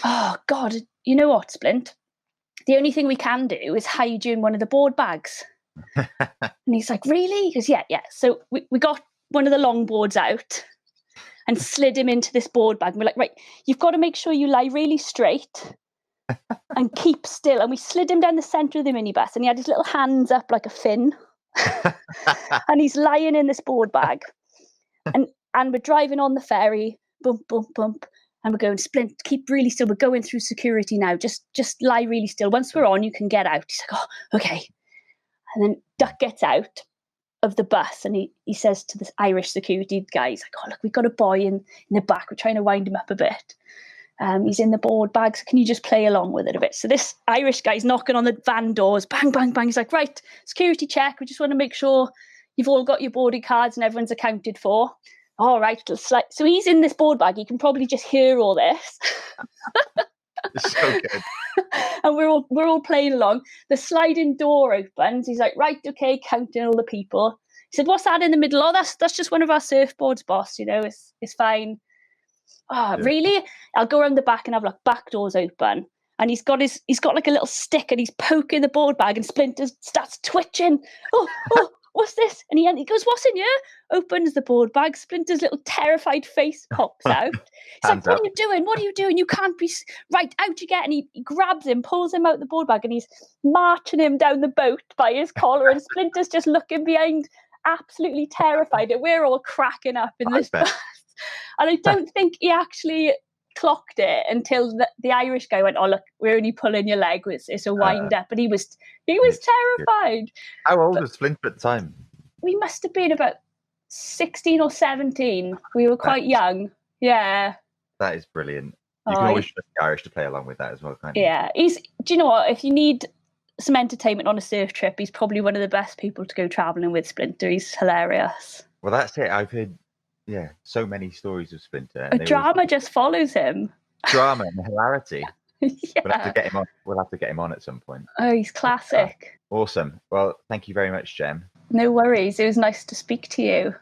oh God, you know what, Splint? The only thing we can do is hide you in one of the board bags. And he's like, really? He goes, yeah. So we got one of the long boards out and slid him into this board bag. And we're like, right, you've got to make sure you lie really straight and keep still. And we slid him down the centre of the minibus, and he had his little hands up like a fin. And he's lying in this board bag. And we're driving on the ferry, bump, bump, bump. And we're going, Splint, keep really still. We're going through security now. Just lie really still. Once we're on, you can get out. He's like, oh, okay. And then Duck gets out of the bus, and he says to this Irish security guy, he's like, oh, look, we've got a boy in the back. We're trying to wind him up a bit. He's in the board bag, so can you just play along with it a bit? So this Irish guy's knocking on the van doors, bang, bang, bang. He's like, right, security check. We just want to make sure you've all got your boarding cards and everyone's accounted for. All right. So he's in this board bag. You can probably just hear all this. It's so good. And we're all playing along. The sliding door opens. He's like, right, okay, counting all the people. He said, what's that in the middle? Oh, that's just one of our surfboards, boss. You know, it's fine. Oh, yeah. Really? I'll go around the back and have like back doors open. And he's got like a little stick, and he's poking the board bag, and Splinter starts twitching. Oh, what's this? And he goes, what's in here? Opens the board bag. Splinter's little terrified face pops out. He's like, what are you doing? What are you doing? You can't be... Right, out you get. And he grabs him, pulls him out the board bag, and he's marching him down the boat by his collar. And Splinter's just looking behind, absolutely terrified. And we're all cracking up in this bus. And I don't think he actually clocked it until the Irish guy went, oh, look, we're only pulling your leg. It's a wind up. And he was terrified. How old was Splinter at the time? We must have been about 16 or 17. We were quite young. Yeah. That is brilliant. You can always trust the Irish to play along with that as well, can't you? Yeah. Do you know what? If you need some entertainment on a surf trip, he's probably one of the best people to go travelling with, Splinter. He's hilarious. Well, that's it. I've heard, so many stories of Splinter. A drama just follows him. Drama and hilarity. Yeah. We'll have to get him on. We'll have to get him on at some point. Oh, he's classic. Awesome. Well, thank you very much, Jem. No worries. It was nice to speak to you.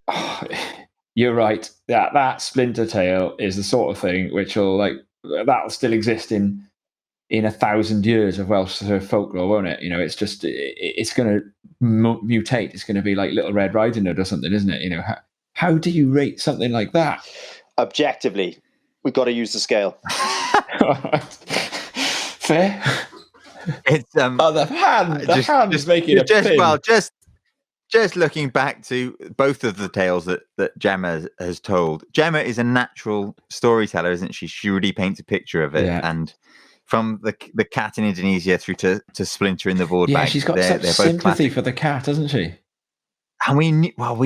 Oh, you're right. That Splinter tale is the sort of thing which that'll still exist in 1,000 years of Welsh folklore, won't it? You know, it's just it's going to mutate. It's going to be like Little Red Riding Hood or something, isn't it? You know, how do you rate something like that? Objectively, we've got to use the scale. Fair. It's the hand is making a just pin. Well, just looking back to both of the tales that Gemma has told. Gemma is a natural storyteller, isn't she? She really paints a picture of it, and from the cat in Indonesia through to Splinter in the board bag. Yeah, she's got such sympathy for the cat, hasn't she? And we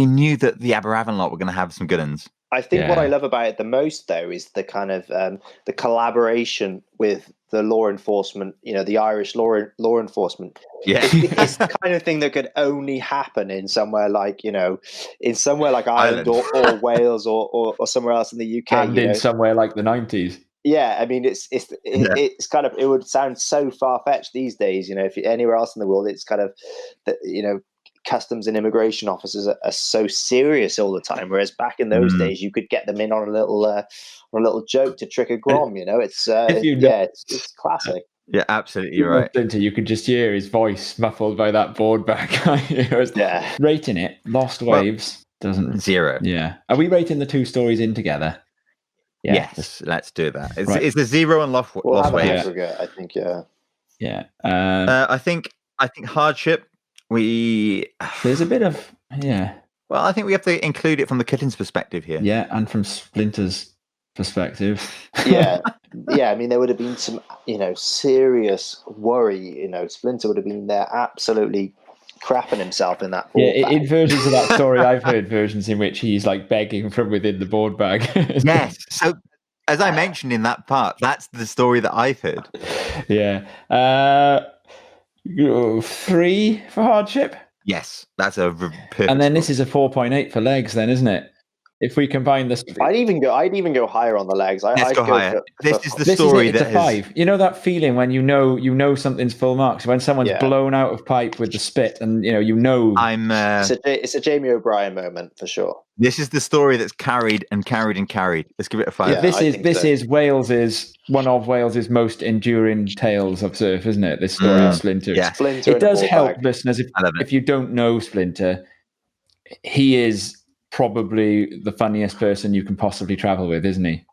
knew that the Aberravon lot were going to have some good ones. I think what I love about it the most, though, is the kind of the collaboration with the law enforcement. You know, the Irish law enforcement. Yeah, it's the kind of thing that could only happen in somewhere like Ireland or Wales or somewhere else in the UK, and in somewhere like the 90s. Yeah, I mean, it's kind of, it would sound so far fetched these days. You know, if you're anywhere else in the world, it's kind of customs and immigration officers are so serious all the time, whereas back in those days you could get them in on a little joke to trick a grom. You know, it's classic. Yeah, absolutely right. You could just hear his voice muffled by that board bag. Rating it, Lost Waves doesn't 0. Yeah, are we rating the two stories in together? Yeah. Yes, let's do that. It's the 0 and Lost Waves. I think. Yeah. I think hardship. There's a bit of Well, I think we have to include it from the kitten's perspective here. Yeah, and from Splinter's perspective. Yeah. I mean, there would have been some, serious worry. Splinter would have been there, absolutely crapping himself in that board bag. In versions of that story, I've heard versions in which he's like begging from within the board bag. Yes. So, as I mentioned in that part, that's the story that I've heard. Yeah. 3 for hardship. Yes, that's a perfect. And then this is a 4.8 for legs, then, isn't it? if we combine this, I'd even go higher on the legs. Let's I'd go higher. This is the story it's that a has. 5. You know that feeling when you know something's full marks, when someone's blown out of pipe with the spit, and I'm. It's a Jamie O'Brien moment for sure. This is the story that's carried and carried and carried. Let's give it a 5. Yeah, this is one of Wales's most enduring tales of surf, isn't it? This story of Splinter. Yeah. Splinter. It does help listeners if you don't know Splinter. He is probably the funniest person you can possibly travel with, isn't he?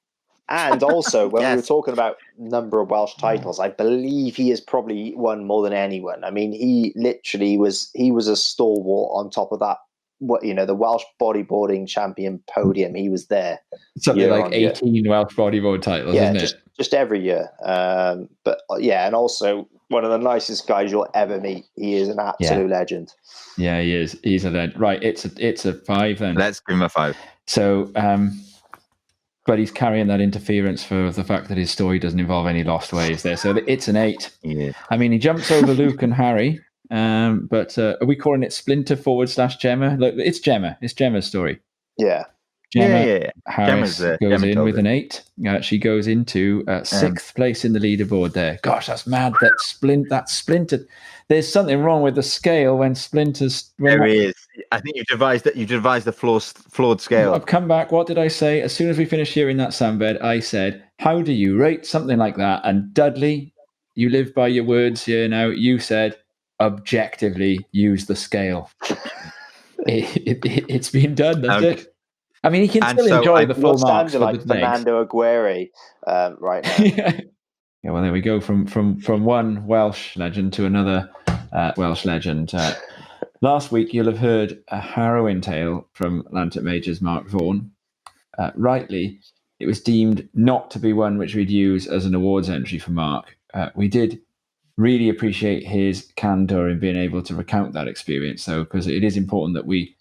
And also, when we were talking about number of Welsh titles, I believe he has probably won more than anyone. I mean, he literally was a stalwart on top of that. The Welsh bodyboarding champion podium. He was there. Something like 18 Welsh bodyboard titles, isn't it? Just every year. But and also one of the nicest guys you'll ever meet. He is an absolute legend. Yeah, he is. He's a legend. Right, it's a 5 then. Let's give him a 5. So, but he's carrying that interference for the fact that his story doesn't involve any lost waves there. So it's an 8. Yeah. I mean, he jumps over Luke and Harry. But are we calling it Splinter / Gemma? Look, it's Gemma. It's Gemma's story. Yeah. Gemma Harris goes in with an 8. She goes into 6th place in the leaderboard there. Gosh, that's mad. That Splinter. There's something wrong with the scale when Splinters. There is. I think you devised the flawed scale. I've come back. What did I say? As soon as we finished hearing that sunbed, I said, "How do you rate something like that?" And Dudley, you live by your words here now. You said, objectively use the scale. It's been done. That's it. I mean, he can still enjoy the full marks. Like Fernando Aguirre right now. Yeah, well, there we go. From one Welsh legend to another Welsh legend. Last week, you'll have heard a harrowing tale from Atlantic Major's Mark Vaughan. Rightly, it was deemed not to be one which we'd use as an awards entry for Mark. We did really appreciate his candor in being able to recount that experience, though, because it is important that we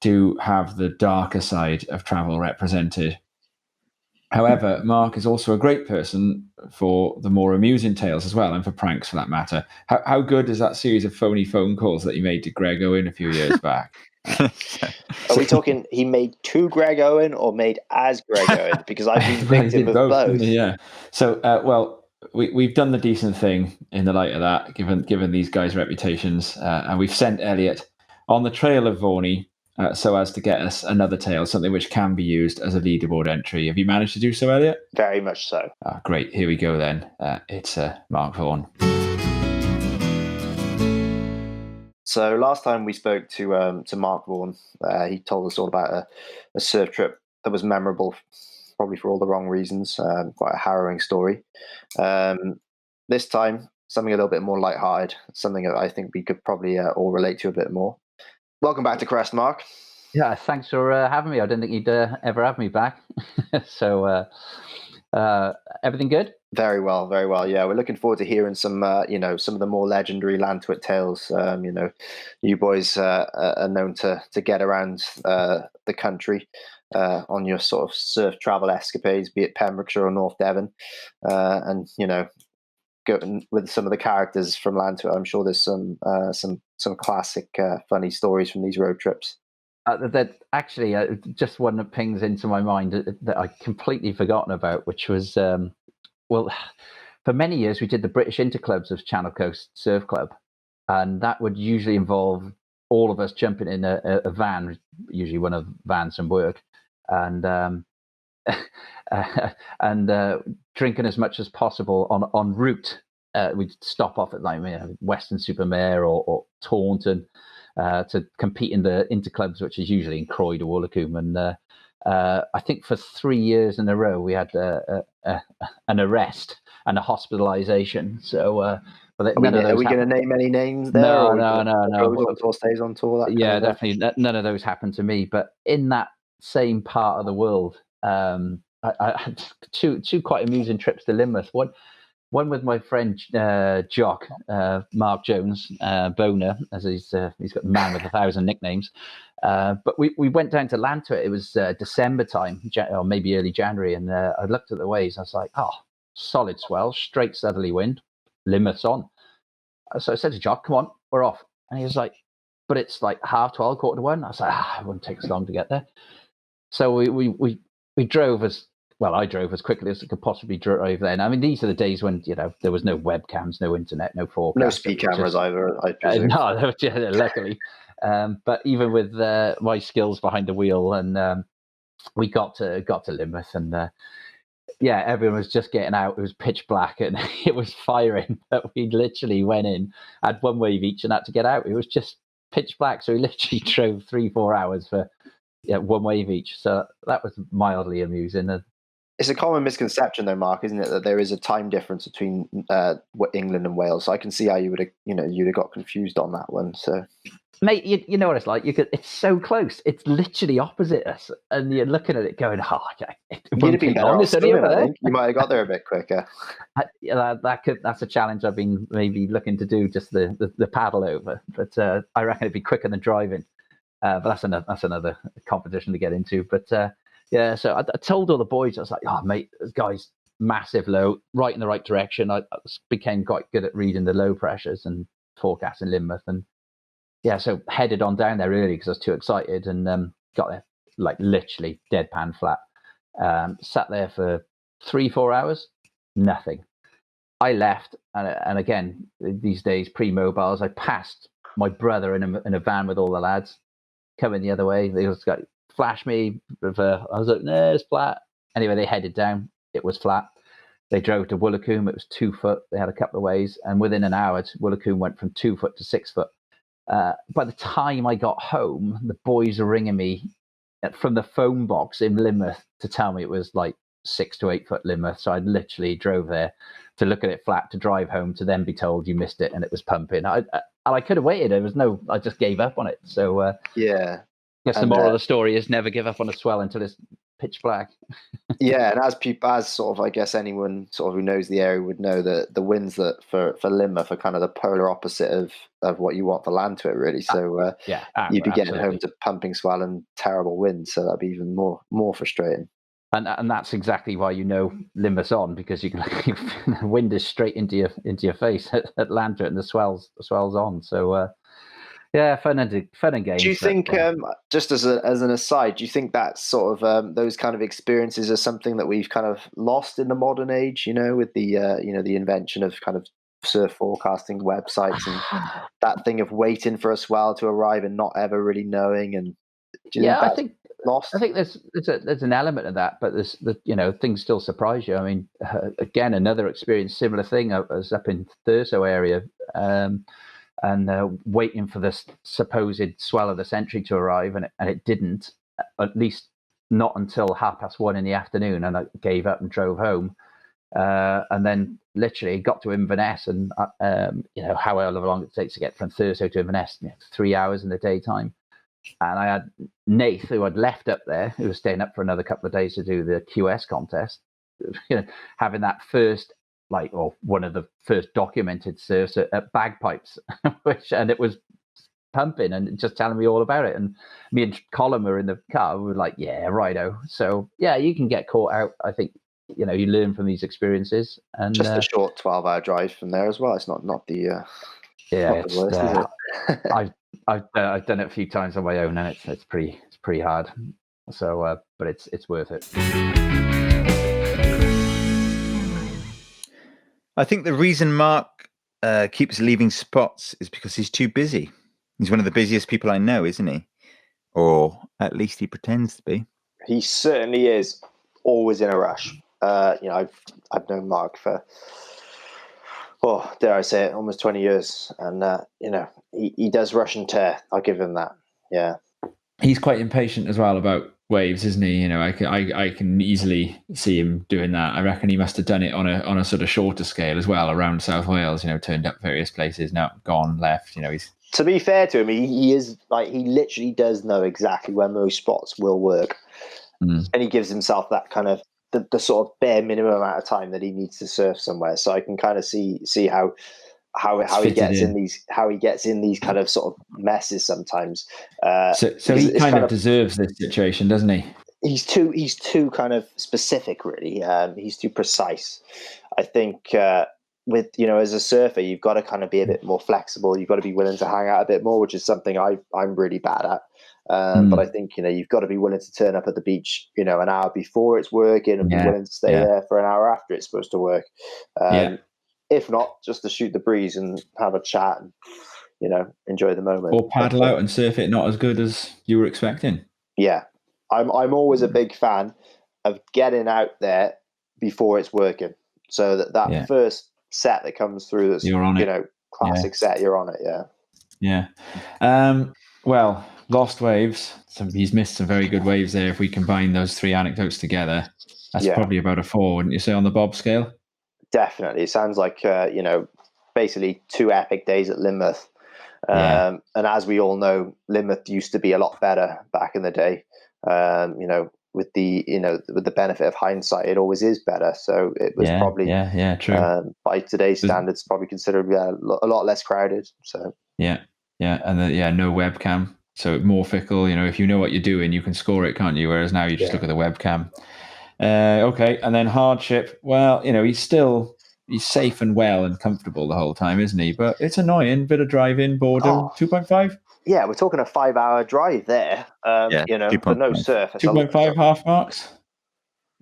do have the darker side of travel represented. However, Mark is also a great person for the more amusing tales as well, and for pranks for that matter. How good is that series of phony phone calls that he made to Greg Owen a few years back? Are we talking he made to Greg Owen or made as Greg Owen? Because I've been victim of both. Yeah. So, we've done the decent thing in the light of that, given these guys' reputations, and we've sent Elliot on the trail of Vaughan so as to get us another tale, something which can be used as a leaderboard entry. Have you managed to do so, Elliot? Very much so. Great. Here we go then. It's Mark Vaughan. So last time we spoke to Mark Vaughan, he told us all about a surf trip that was memorable, probably for all the wrong reasons. Quite a harrowing story. This time, something a little bit more lighthearted, something that I think we could probably all relate to a bit more. Welcome back to Crest, Mark. Yeah, thanks for having me. I didn't think you'd ever have me back. So, everything good? Very well, very well. Yeah, we're looking forward to hearing some of the more legendary Lantwit tales. You boys are known to get around the country on your sort of surf travel escapades, be it Pembrokeshire or North Devon, and go with some of the characters from Lantwit. I'm sure there's some classic funny stories from these road trips. That actually just one that pings into my mind that I completely forgotten about, which was for many years we did the British Interclubs of Channel Coast Surf Club, and that would usually involve all of us jumping in a van, usually one of vans from work, and drinking as much as possible en route. We'd stop off at Weston-super-Mare or Taunton to compete in the interclubs, which is usually in Croyd or Woolacombe. And I think for 3 years in a row we had an arrest and a hospitalisation. So, are we going to name any names there? No. Or stays on tour. Definitely. None of those happened to me. But in that same part of the world, I had two quite amusing trips to Lynmouth. One with my friend Jock, Mark Jones, Boner, as he's got the man with 1,000 nicknames. But we went down to Lantwit. It was December time, or maybe early January, and I looked at the waves. I was like, solid swell, straight southerly wind, Lynmouth's on. So I said to Jock, come on, we're off. And he was like, but it's like 12:30, 1:45. I was like, it wouldn't take us long to get there. So we drove as well. I drove as quickly as I could possibly drive then. I mean, these are the days when there was no webcams, no internet, no forecast, no speed cameras either, I presume. No, luckily. But even with my skills behind the wheel, and we got to Lynmouth, and everyone was just getting out. It was pitch black and it was firing. But we literally went in, had one wave each, and had to get out. It was just pitch black, so we literally drove 3-4 hours for one wave each. So that was mildly amusing. It's a common misconception, though, Mark, isn't it, that there is a time difference between England and Wales? So I can see how you would have, you'd have got confused on that one. So, mate, you know what it's like. It's so close. It's literally opposite us, and you're looking at it going, "Oh, it you'd have been better off swimming, I think. You might have got there a bit quicker. That's a challenge I've been maybe looking to do, just the paddle over. But I reckon it'd be quicker than driving. But that's another competition to get into. But so I told all the boys, I was like, "Oh, mate, this guy's massive low, right in the right direction." I became quite good at reading the low pressures and forecasting Lynmouth, and so headed on down there early because I was too excited, and got there like literally deadpan flat. Sat there for 3-4 hours, nothing. I left, and again, these days pre-mobiles, I passed my brother in a van with all the lads coming the other way. They just got flash me. I was like, "No, it's flat." Anyway, they headed down. It was flat. They drove to Woolacombe. It was 2 foot. They had a couple of ways, and within an hour, Woolacombe went from 2 foot to 6 foot. By the time I got home, the boys were ringing me from the phone box in Lynmouth to tell me it was like 6 to 8 foot Lynmouth. So I literally drove there to look at it flat, to drive home, to then be told you missed it and it was pumping. I could have waited. I just gave up on it. So I guess the moral of the story is never give up on a swell until it's pitch black. And as sort of, I guess anyone sort of who knows the area would know that the winds that for Lynmouth are kind of the polar opposite of what you want for land to it, really. So you'd be getting home to pumping swell and terrible winds, so that'd be even more frustrating. And that's exactly why Lynmouth's on, because you can the wind is straight into your face at land to it, and the swell's on. So fun and games. Do you think, just as an aside, do you think that sort of those kind of experiences are something that we've kind of lost in the modern age? With the the invention of kind of surf forecasting websites and that thing of waiting for a swell to arrive and not ever really knowing. And I think lost. I think there's an element of that, but there's things still surprise you. I mean, again, another experience, similar thing. I was up in Thurso area. And waiting for this supposed swell of the century to arrive, and it didn't, at least not until 1:30 in the afternoon, and I gave up and drove home. And then literally got to Inverness, and however long it takes to get from Thurso to Inverness, 3 hours in the daytime. And I had Nath, who I'd left up there, who was staying up for another couple of days to do the QS contest, having that first, one of the first documented surfs at Bagpipes, and it was pumping and just telling me all about it. And me and Colin were in the car. We were like, "Yeah, righto." So you can get caught out. I think you learn from these experiences. And just a short 12-hour drive from there as well. It's not the it's the worst, is it? I've done it a few times on my own, and it's pretty hard. So, but it's worth it. I think the reason Mark keeps leaving spots is because he's too busy. He's one of the busiest people I know, isn't he? Or at least he pretends to be. He certainly is. Always in a rush. I've known Mark for, dare I say it, almost 20 years, and he does rush and tear. I'll give him that. Yeah. He's quite impatient as well about waves, isn't he? I can easily see him doing that. I reckon he must have done it on a sort of shorter scale as well around South Wales. Turned up various places, now gone, left. He's. To be fair to him, he is he literally does know exactly when those spots will work, and he gives himself that kind of the sort of bare minimum amount of time that he needs to surf somewhere. So I can kind of see how he gets in these kind of sort of messes sometimes. So he kind of deserves this situation, doesn't he? He's too kind of specific, really. He's too precise. I think with as a surfer, you've got to kind of be a bit more flexible. You've got to be willing to hang out a bit more, which is something I'm really bad at. But I think, you've got to be willing to turn up at the beach, an hour before it's working, and be willing to stay there for an hour after it's supposed to work. If not, just to shoot the breeze and have a chat and, enjoy the moment. Or paddle out and surf it not as good as you were expecting. Yeah. I'm always a big fan of getting out there before it's working. So that first set that comes through, that's, you're on it. Classic set, you're on it. Yeah. Well, lost waves. He's missed some very good waves there. If we combine those three anecdotes together, that's probably about a 4, wouldn't you say, on the bob scale? Definitely. It sounds like, basically 2 epic days at Lynmouth. And as we all know, Lynmouth used to be a lot better back in the day. With the benefit of hindsight, it always is better. So it was probably true. By today's standards, probably considered a lot less crowded. So and no webcam, so more fickle. If you know what you're doing, you can score it, can't you? Whereas now you just look at the webcam. Okay, and then hardship. Well, he's safe and well and comfortable the whole time, isn't he? But it's annoying. Bit of driving, boredom. 2.5. Yeah, we're talking a 5-hour drive there. But no surf. 2.5 half marks.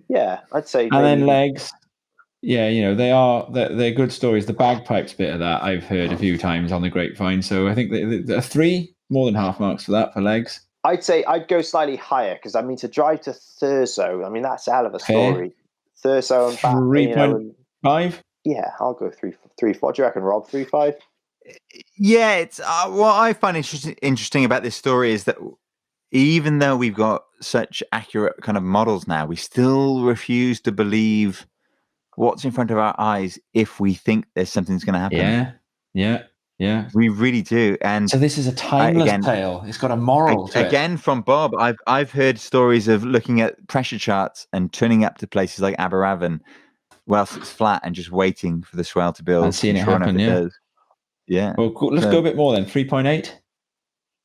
Yeah, I'd say. And then legs. Yeah, they're good stories. The bagpipes bit of that I've heard a few times on the grapevine. So I think the 3 more than half marks for that for legs. I'd say I'd go slightly higher because to drive to Thurso, that's a hell of a story. Thurso and back. 3.5. Yeah, I'll go 3. What do you reckon, Rob? 3.5. Yeah, it's what I find interesting about this story is that even though we've got such accurate kind of models now, we still refuse to believe what's in front of our eyes if we think there's something that's going to happen. Yeah. We really do. And so this is a timeless tale. It's got a moral to it. Again, from Bob, I've heard stories of looking at pressure charts and turning up to places like Aberavon whilst it's flat and just waiting for the swell to build. And seeing it happen, Yeah. Well, let's go a bit more then. 3.8?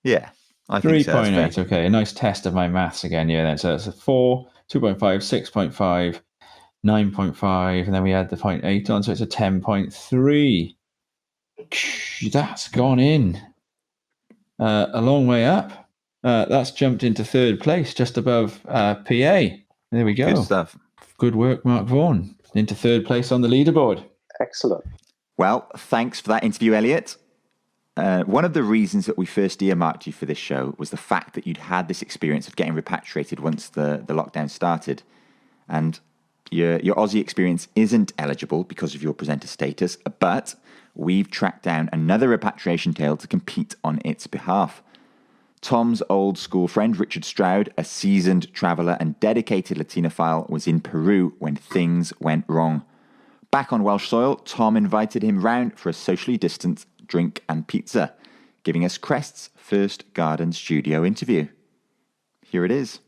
Yeah, I think 3.8, okay. A nice test of my maths again, then. So it's a 4, 2.5, 6.5, 9.5, and then we add the 0.8 on, so it's a 10.3. That's gone in a long way up. That's jumped into 3rd place, just above PA. There we go. Good stuff. Good work, Mark Vaughan. Into 3rd place on the leaderboard. Excellent. Well, thanks for that interview, Elliot. One of the reasons that we first earmarked you for this show was the fact that you'd had this experience of getting repatriated once the lockdown started. And your Aussie experience isn't eligible because of your presenter status, but we've tracked down another repatriation tale to compete on its behalf. Tom's old school friend, Richard Stroud, a seasoned traveller and dedicated Latinophile, was in Peru when things went wrong. Back on Welsh soil, Tom invited him round for a socially distanced drink and pizza, giving us Crest's first garden studio interview. Here it is.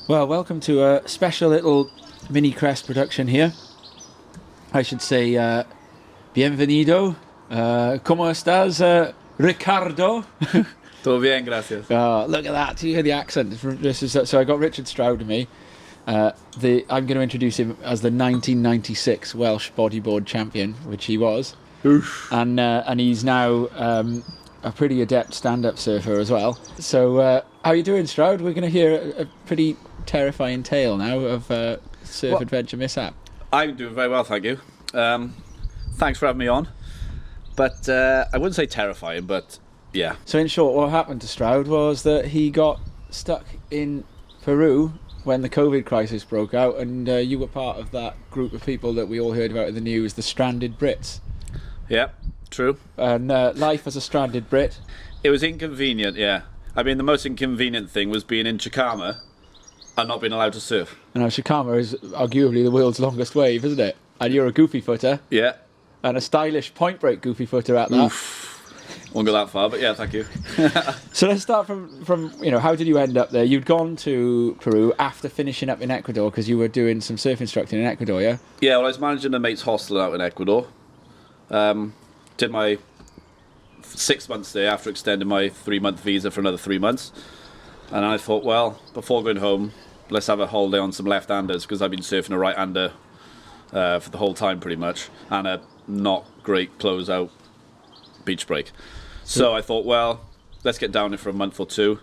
Well, welcome to a special little mini Crest production here. I should say, bienvenido. ¿Cómo estás, Ricardo? Todo bien, gracias. Oh, look at that. Do you hear the accent? So I got Richard Stroud with me. I'm going to introduce him as the 1996 Welsh bodyboard champion, which he was. Oof. And he's now a pretty adept stand-up surfer as well. So how are you doing, Stroud? We're going to hear a pretty terrifying tale now of surf adventure mishap. I'm doing very well, thank you. Thanks for having me on. But I wouldn't say terrifying, but yeah. So in short, what happened to Stroud was that he got stuck in Peru when the COVID crisis broke out, and you were part of that group of people that we all heard about in the news, the stranded Brits. Yeah, true. And life as a stranded Brit. It was inconvenient, yeah. I mean, the most inconvenient thing was being in Chicama and not being allowed to surf. And Chicama is arguably the world's longest wave, isn't it? And you're a goofy footer. Yeah. And a stylish point break goofy footer at that. Oof. Won't go that far, but yeah, thank you. So let's start from how did you end up there? You'd gone to Peru after finishing up in Ecuador because you were doing some surf instructing in Ecuador, yeah? Yeah, well, I was managing a mate's hostel out in Ecuador. Did my 6 months there after extending my 3-month visa for another 3 months. And I thought, well, before going home, let's have a holiday on some left-handers because I've been surfing a right-hander for the whole time pretty much, and a not great close-out beach break. So I thought, well, let's get down there for a month or two,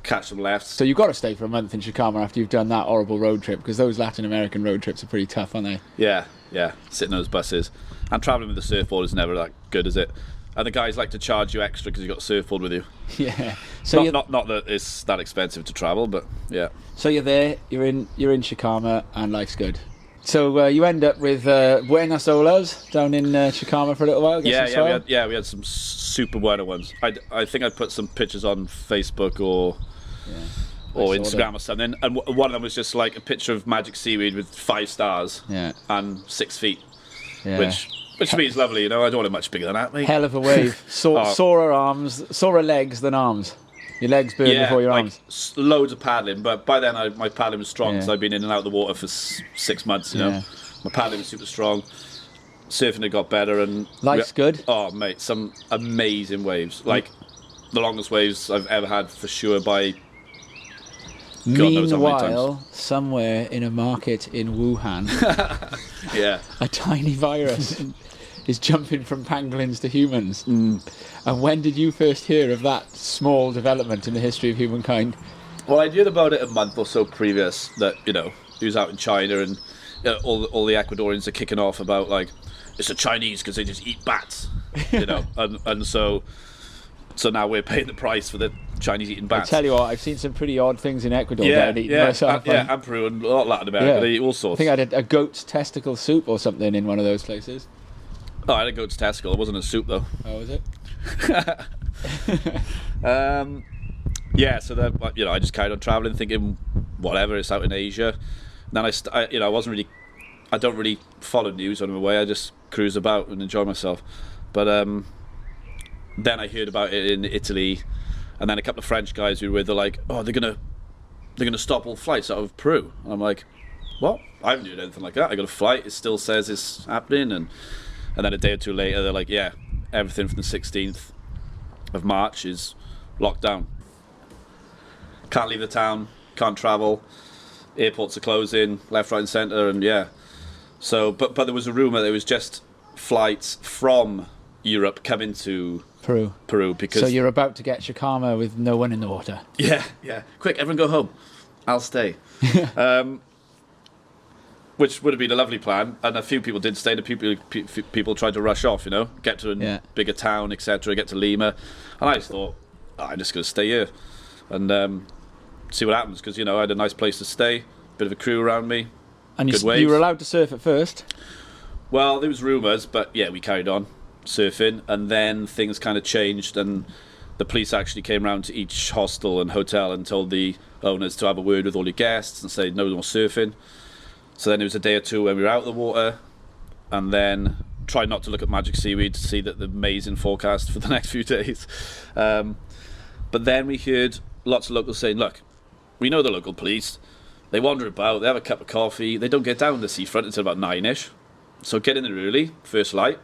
catch some lefts. So you've got to stay for a month in Chicama after you've done that horrible road trip, because those Latin American road trips are pretty tough, aren't they? Yeah, sitting on those buses. And travelling with a surfboard is never that good, is it? And the guys like to charge you extra because you've got a surfboard with you. Yeah. So not that it's that expensive to travel, but yeah. So you're there, you're in Chicama, and life's good. So you end up with Buenas Olas down in Chicama for a little while. We had some super buena ones. I think I put some pictures on Facebook or Instagram or something, and one of them was just like a picture of magic seaweed with 5 stars and 6 feet, which for me is lovely. You know, I don't want it much bigger than that, mate. Hell of a wave. Sorer legs than arms. Your legs burn before your arms. Loads of paddling, but by then my paddling was strong because I've been in and out of the water for 6 months. You know, my paddling was super strong. Surfing had got better, and life's good. Oh, mate, some amazing waves. Like the longest waves I've ever had for sure. By God knows how many times. Meanwhile, somewhere in a market in Wuhan, a tiny virus is jumping from pangolins to humans. And when did you first hear of that small development in the history of humankind? Well, I'd heard about it a month or so previous, that, you know, he was out in China, and all the Ecuadorians are kicking off about, like, it's the Chinese because they just eat bats, you know, and so now we're paying the price for the Chinese eating bats. I tell you what, I've seen some pretty odd things in Ecuador. And Peru and a lot of Latin America. They eat all sorts. I think I had a goat's testicle soup or something in one of those places. Oh, I had a goat's testicle. It wasn't a soup, though. Oh, was it? So that, you know, I just carried on traveling, thinking whatever, it's out in Asia. And then I don't really follow news on my way. I just cruise about and enjoy myself. But then I heard about it in Italy, and then a couple of French guys we were with, they're like, oh, they're gonna stop all flights out of Peru. And I'm like, what? I haven't heard anything like that. I got a flight, it still says it's happening, and then a day or two later they're like, yeah, everything from the 16th of March is locked down. Can't leave the town, can't travel, airports are closing left, right and centre, and so but there was a rumour that it was just flights from Europe coming to Peru, because... So you're about to get Chicama with no one in the water. Yeah. Quick, everyone go home. I'll stay. Which would have been a lovely plan, and a few people did stay. The people tried to rush off, you know, get to a bigger town, etc., get to Lima. And I just thought, I'm just going to stay here and see what happens, because, you know, I had a nice place to stay, bit of a crew around me, and good waves. You were allowed to surf at first? Well, there was rumours, but we carried on surfing, and then things kind of changed, and the police actually came round to each hostel and hotel and told the owners to have a word with all your guests and say no more surfing. So then it was a day or two when we were out of the water, and then tried not to look at magic seaweed to see that the amazing forecast for the next few days. But then we heard lots of locals saying, look, we know the local police, they wander about, they have a cup of coffee, they don't get down the seafront until about 9ish. So get in there early, first light,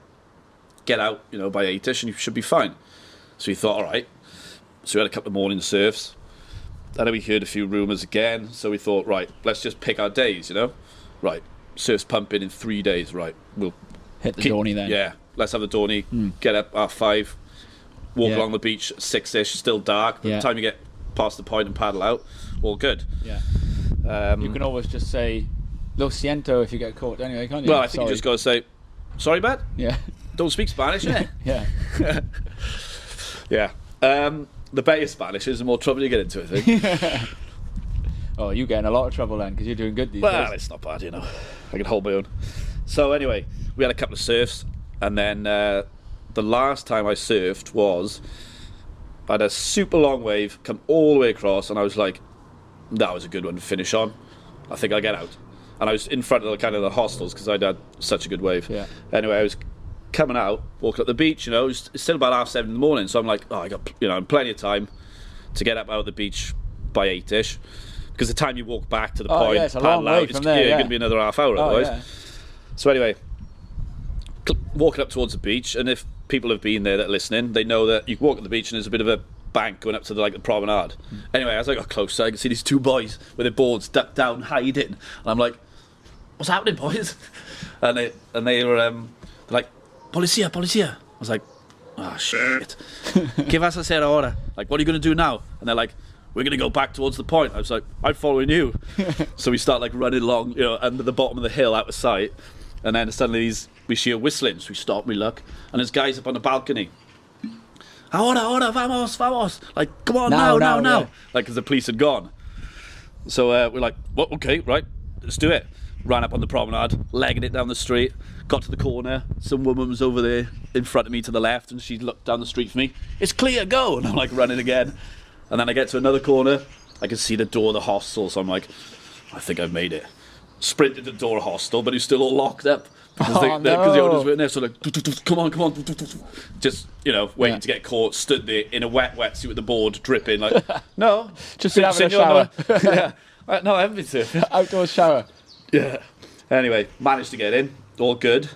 get out, you know, by 8ish, and you should be fine. So we thought, all right. So we had a couple of morning surfs. And then we heard a few rumours again. So we thought, right, let's just pick our days, you know. Right, surf's pumping in 3 days. Right, we'll hit the Dorney then. Yeah, let's have the Dorney. Get up at 5, walk along the beach at 6ish, still dark. By the time you get past the point and paddle out, all good. Yeah. You can always just say "lo siento" if you get caught anyway, can't you? Well, I think you just got to say, "Sorry, man." Yeah. Don't speak Spanish, innit? Yeah. The better Spanish is, the more trouble you get into, I think. Oh, you're getting a lot of trouble then, because you're doing good these days. Well, it's not bad, you know. I can hold my own. So anyway, we had a couple of surfs, and then the last time I surfed was, I had a super long wave come all the way across, and I was like, that was a good one to finish on. I think I'll get out. And I was in front of the hostels because I'd had such a good wave. Yeah. Anyway, I was coming out, walking up the beach, you know, it's still about 7:30 in the morning, so I'm like, I got, you know, plenty of time to get up out of the beach by 8ish. Because the time you walk back to the point, it's a long way from there, going to be another half hour otherwise. Yeah. So anyway, walking up towards the beach, and if people have been there that are listening, they know that you walk at the beach and there's a bit of a bank going up to the promenade. Anyway, as I got closer, I could see these two boys with their boards ducked down, hiding, and I'm like, "What's happening, boys?" And they were like, policia, policia. I was like, oh, shit. ¿Qué vas a hacer ahora? Like, what are you going to do now? And they're like, we're going to go back towards the point. I was like, I'm following you. So we start like running along, you know, under the bottom of the hill out of sight. And then suddenly we hear whistling. So we stop, we look. And there's guys up on the balcony. Ahora, ahora, vamos, vamos. Like, come on, now. Yeah. Like, because the police had gone. So we're like, well, okay, right, let's do it. Ran up on the promenade, legging it down the street. Got to the corner. Some woman was over there in front of me to the left, and she looked down the street for me. It's clear, go! And I'm like running again. And then I get to another corner. I can see the door of the hostel, so I'm like, I think I've made it. Sprinted to the door of the hostel, but it's still all locked up. Because the owners were in there, so like, come on. Just, you know, waiting to get caught, stood there in a wet wetsuit with the board dripping, like, no. Just been having a shower. Yeah. No, I haven't been surfing. Outdoor shower. Yeah. Anyway, managed to get in, all good.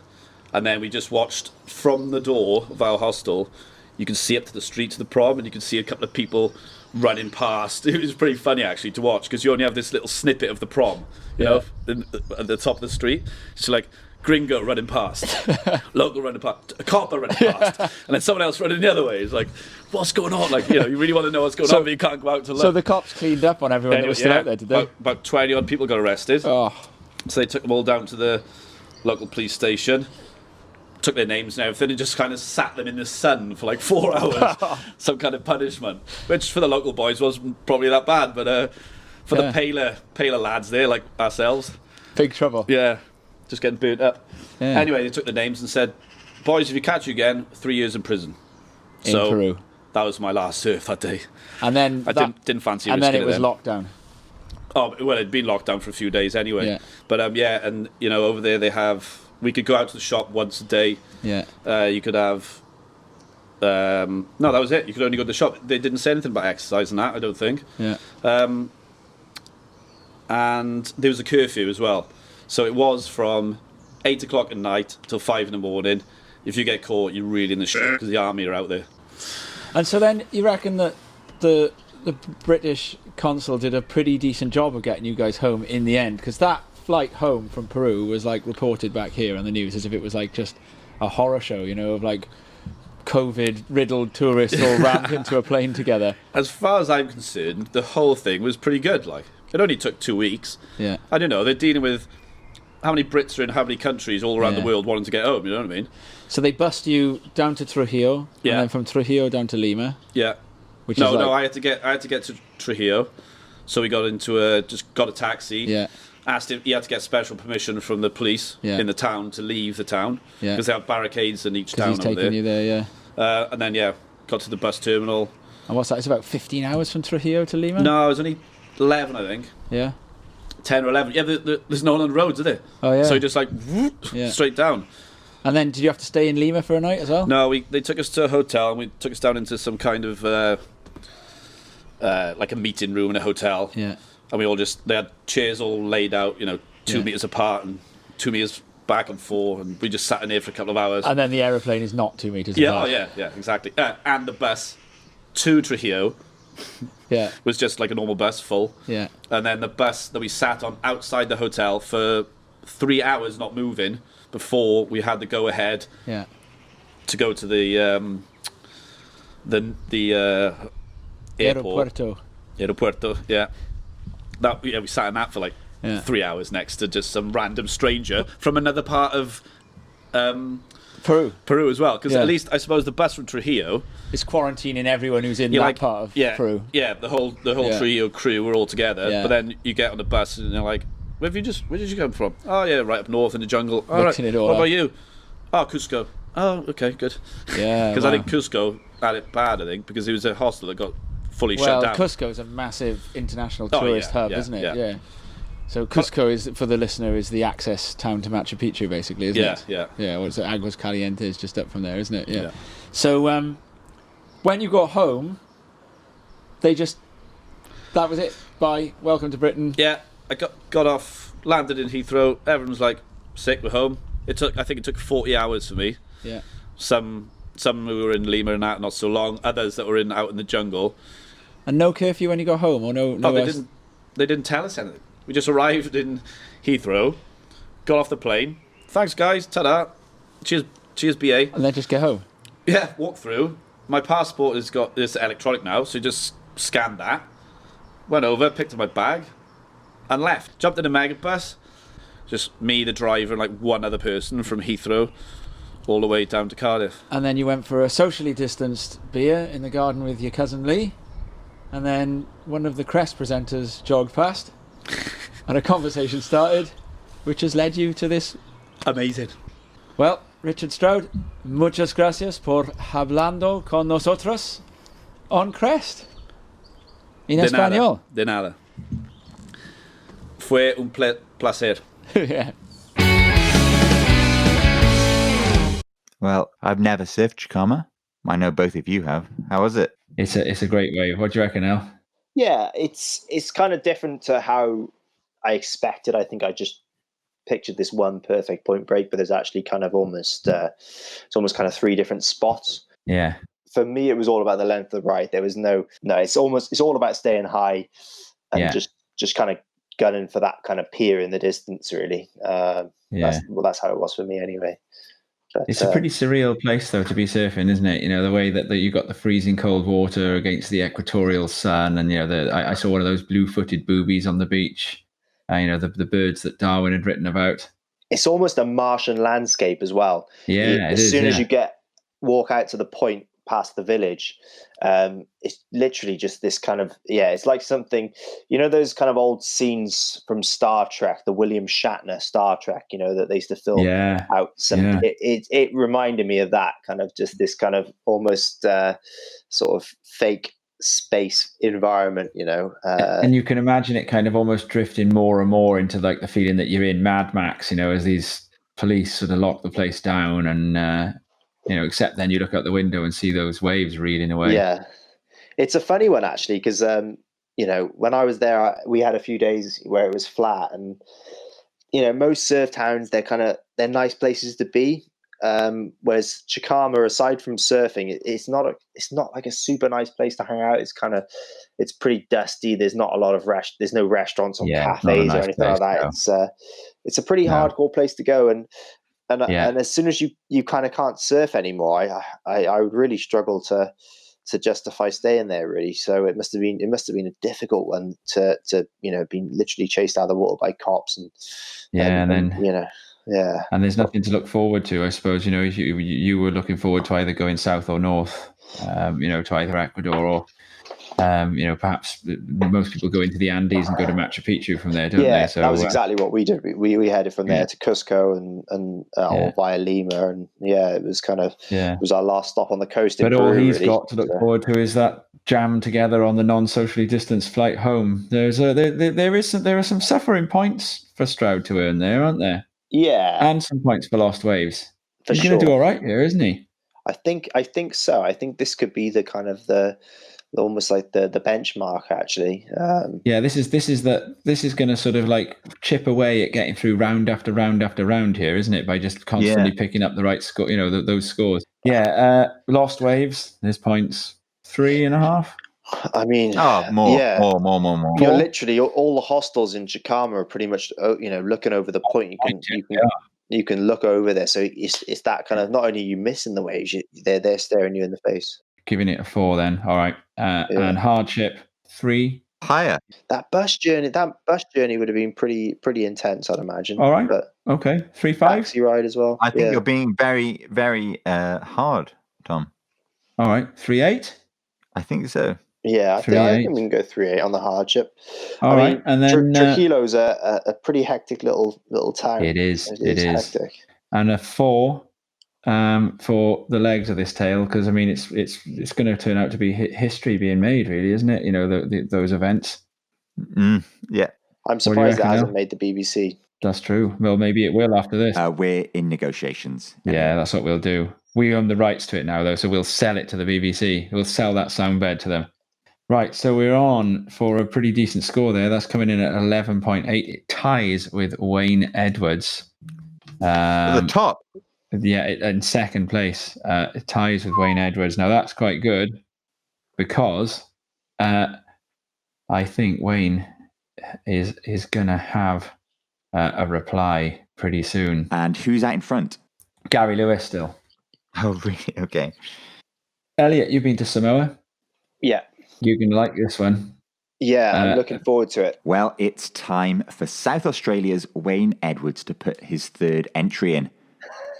And then we just watched from the door of our hostel, you can see up to the street to the prom, and you can see a couple of people running past. It was pretty funny, actually, to watch, because you only have this little snippet of the prom, you know, at the top of the street. It's like, gringo running past, local running past, a copper running past, and then someone else running the other way. It's like, what's going on? Like, you know, you really want to know what's going on, but you can't go out to look. So the cops cleaned up on everyone that was still out there, did they? About 20 odd people got arrested. Oh. So they took them all down to the local police station, took their names and everything, and just kind of sat them in the sun for like 4 hours. Some kind of punishment, which for the local boys wasn't probably that bad, but for the paler lads there, like ourselves, big trouble. Yeah. Just getting burnt up. Yeah. Anyway, they took the names and said, boys, if you catch you again, 3 years in prison. In Peru. That was my last surf that day. And then I didn't fancy and risking then it was then. lockdown. Oh, well, it'd been locked down for a few days anyway. Yeah. But and you know, over there they have, we could go out to the shop once a day. Yeah. You could have, no, that was it. You could only go to the shop. They didn't say anything about exercise and that, I don't think. Yeah. And there was a curfew as well. So it was from 8 o'clock at night till 5 in the morning. If you get caught, you're really in the shit because the army are out there. And so then you reckon that the British consul did a pretty decent job of getting you guys home in the end? Because that flight home from Peru was like reported back here on the news as if it was like just a horror show, you know, of like COVID-riddled tourists all rammed into a plane together. As far as I'm concerned, the whole thing was pretty good. Like, it only took 2 weeks. Yeah. I don't know, they're dealing with how many Brits are in how many countries all around the world wanting to get home, you know what I mean? So they bust you down to Trujillo, Yeah. and then from Trujillo down to Lima. Yeah. Which No, is like, I had to get to Trujillo. So we got into got a taxi. Yeah. Asked him, he had to get special permission from the police in the town to leave the town. Yeah. Because they have barricades in each 'cause town he's over taking there. you there, yeah. And then, got to the bus terminal. And what's that? It's about 15 hours from Trujillo to Lima? No, it was only 11, I think. Yeah. 10 or 11. Yeah, there's no one on the roads, is there? Oh, yeah. So just like, whoop, straight down. And then did you have to stay in Lima for a night as well? No, they took us to a hotel, and we took us down into some kind of, like a meeting room in a hotel. Yeah. And we all they had chairs all laid out, you know, 2 meters apart and 2 meters back and forth, and we just sat in there for a couple of hours. And then the aeroplane is not 2 meters Yeah, apart. oh yeah, exactly. And the bus to Trujillo Yeah. was just like a normal bus full. Yeah. And then the bus that we sat on outside the hotel for 3 hours not moving before we had the go ahead Yeah. to go to the airport. Aeropuerto, yeah. We sat in that for like 3 hours next to just some random stranger from another part of Peru as well. Because at least I suppose the bus from Trujillo is quarantining everyone who's in that part of Peru. Yeah, the whole Trujillo crew were all together. Yeah. But then you get on the bus and you're like, where did you come from? Oh yeah, right up north in the jungle. All Mixing right. it all What up. about you? Oh, Cusco. Oh, okay, good. Yeah. Because I think Cusco had it bad, I think, because it was a hostel that got fully shut Well, down. Cusco is a massive international tourist hub, isn't it? Yeah. So Cusco is, for the listener, is the access town to Machu Picchu, basically, isn't it? Yeah. Yeah, well, it's Aguas Calientes just up from there, isn't it? Yeah. Yeah. So when you got home, that was it. Bye. Welcome to Britain. Yeah, I got off, landed in Heathrow. Everyone was like, sick, we're home. I think it took 40 hours for me. Yeah. Some who were in Lima and that, not so long. Others that were out in the jungle. And no curfew when you got home, or no? They didn't tell us anything. We just arrived in Heathrow, got off the plane. Thanks, guys. Ta-da. Cheers cheers, BA. And then just get home. Yeah, walk through. My passport has got this electronic now, so just scanned that. Went over, picked up my bag, and left. Jumped in a megabus. Just me, the driver, and like one other person from Heathrow, all the way down to Cardiff. And then you went for a socially distanced beer in the garden with your cousin Lee. And then one of the Crest presenters jogged past. And a conversation started, which has led you to this. Amazing. Well, Richard Stroud, muchas gracias por hablando con nosotros on Crest. En español. De nada. Fue un placer. Yeah. Well, I've never surfed Chicama. I know both of you have. How was it? It's a great wave. What do you reckon, Al? Yeah, it's kind of different to how I expected. I think I just pictured this one perfect point break, but there's actually kind of almost it's almost kind of three different spots. Yeah. For me, it was all about the length of the ride. There was no. It's all about staying high and just kind of gunning for that kind of pier in the distance. Really, that's how it was for me anyway. But, it's a pretty surreal place, though, to be surfing, isn't it? You know, the way that you got the freezing cold water against the equatorial sun, and I saw one of those blue-footed boobies on the beach. The birds that Darwin had written about. It's almost a Martian landscape as well. Yeah, as soon as you walk out to the point past the village, it's literally just this kind of it's like something, those kind of old scenes from Star Trek, the William Shatner Star Trek, that they used to film out. It reminded me of that kind of, just this kind of almost sort of fake space environment, and you can imagine it kind of almost drifting more and more into like the feeling that you're in Mad Max, as these police sort of lock the place down, and except then you look out the window and see those waves reeling away. Yeah, it's a funny one actually, because when I was there, we had a few days where it was flat, and most surf towns, they're nice places to be. Whereas Chicama, aside from surfing, it's not like a super nice place to hang out. It's pretty dusty. There's not a lot of there's no restaurants or cafes or anything like that. It's a pretty hardcore place to go, and as soon as you kind of can't surf anymore, I would really struggle to justify staying there, really. So it must have been a difficult one to being literally chased out of the water by cops and Yeah, and there's nothing to look forward to, I suppose. You were looking forward to either going south or north, to either Ecuador or, perhaps most people go into the Andes and go to Machu Picchu from there, don't they? So that was exactly what we did. We headed from there to Cusco and or via Lima, and it was it was our last stop on the coast. But in all Peru, he's got to look forward to is that jam together on the non-socially distanced flight home. There are some suffering points for Stroud to earn there, aren't there? Yeah, and some points for lost waves. He's going to do all right here, isn't he? I think so. I think this could be the kind of almost like the benchmark, actually. This is going to sort of like chip away at getting through round after round after round here, isn't it? By just constantly picking up the right score, those scores. Lost waves. There's points 3.5. I mean, more. You're literally all the hostels in Chicama are pretty much, looking over the point. You can look over there, so it's that kind of, not only you missing the waves, they're staring you in the face. Giving it a 4 then. All right, and hardship 3. Higher. That bus journey would have been pretty intense, I'd imagine. All right, but okay, 3.5. Taxi ride as well. I think you're being very, very hard, Tom. All right, 3.8. I think so. Yeah, I think we can go 3.8 on the hardship. All right, and then Trujillo's a pretty hectic little town. It is hectic. And a 4 for the legs of this tale, because I mean it's going to turn out to be history being made, really, isn't it? Those events. Yeah, I'm surprised it hasn't made the BBC. That's true. Well, maybe it will after this. We're in negotiations. Yeah, that's what we'll do. We own the rights to it now, though, so we'll sell it to the BBC. We'll sell that sound bed to them. Right, so we're on for a pretty decent score there. That's coming in at 11.8. It ties with Wayne Edwards. At the top. Yeah, in second place. It ties with Wayne Edwards. Now, that's quite good because I think Wayne is going to have a reply pretty soon. And who's out in front? Gary Lewis still. Oh, really? Okay. Elliot, you've been to Samoa. Yeah. You're going to like this one. Yeah, I'm looking forward to it. Well, it's time for South Australia's Wayne Edwards to put his third entry in.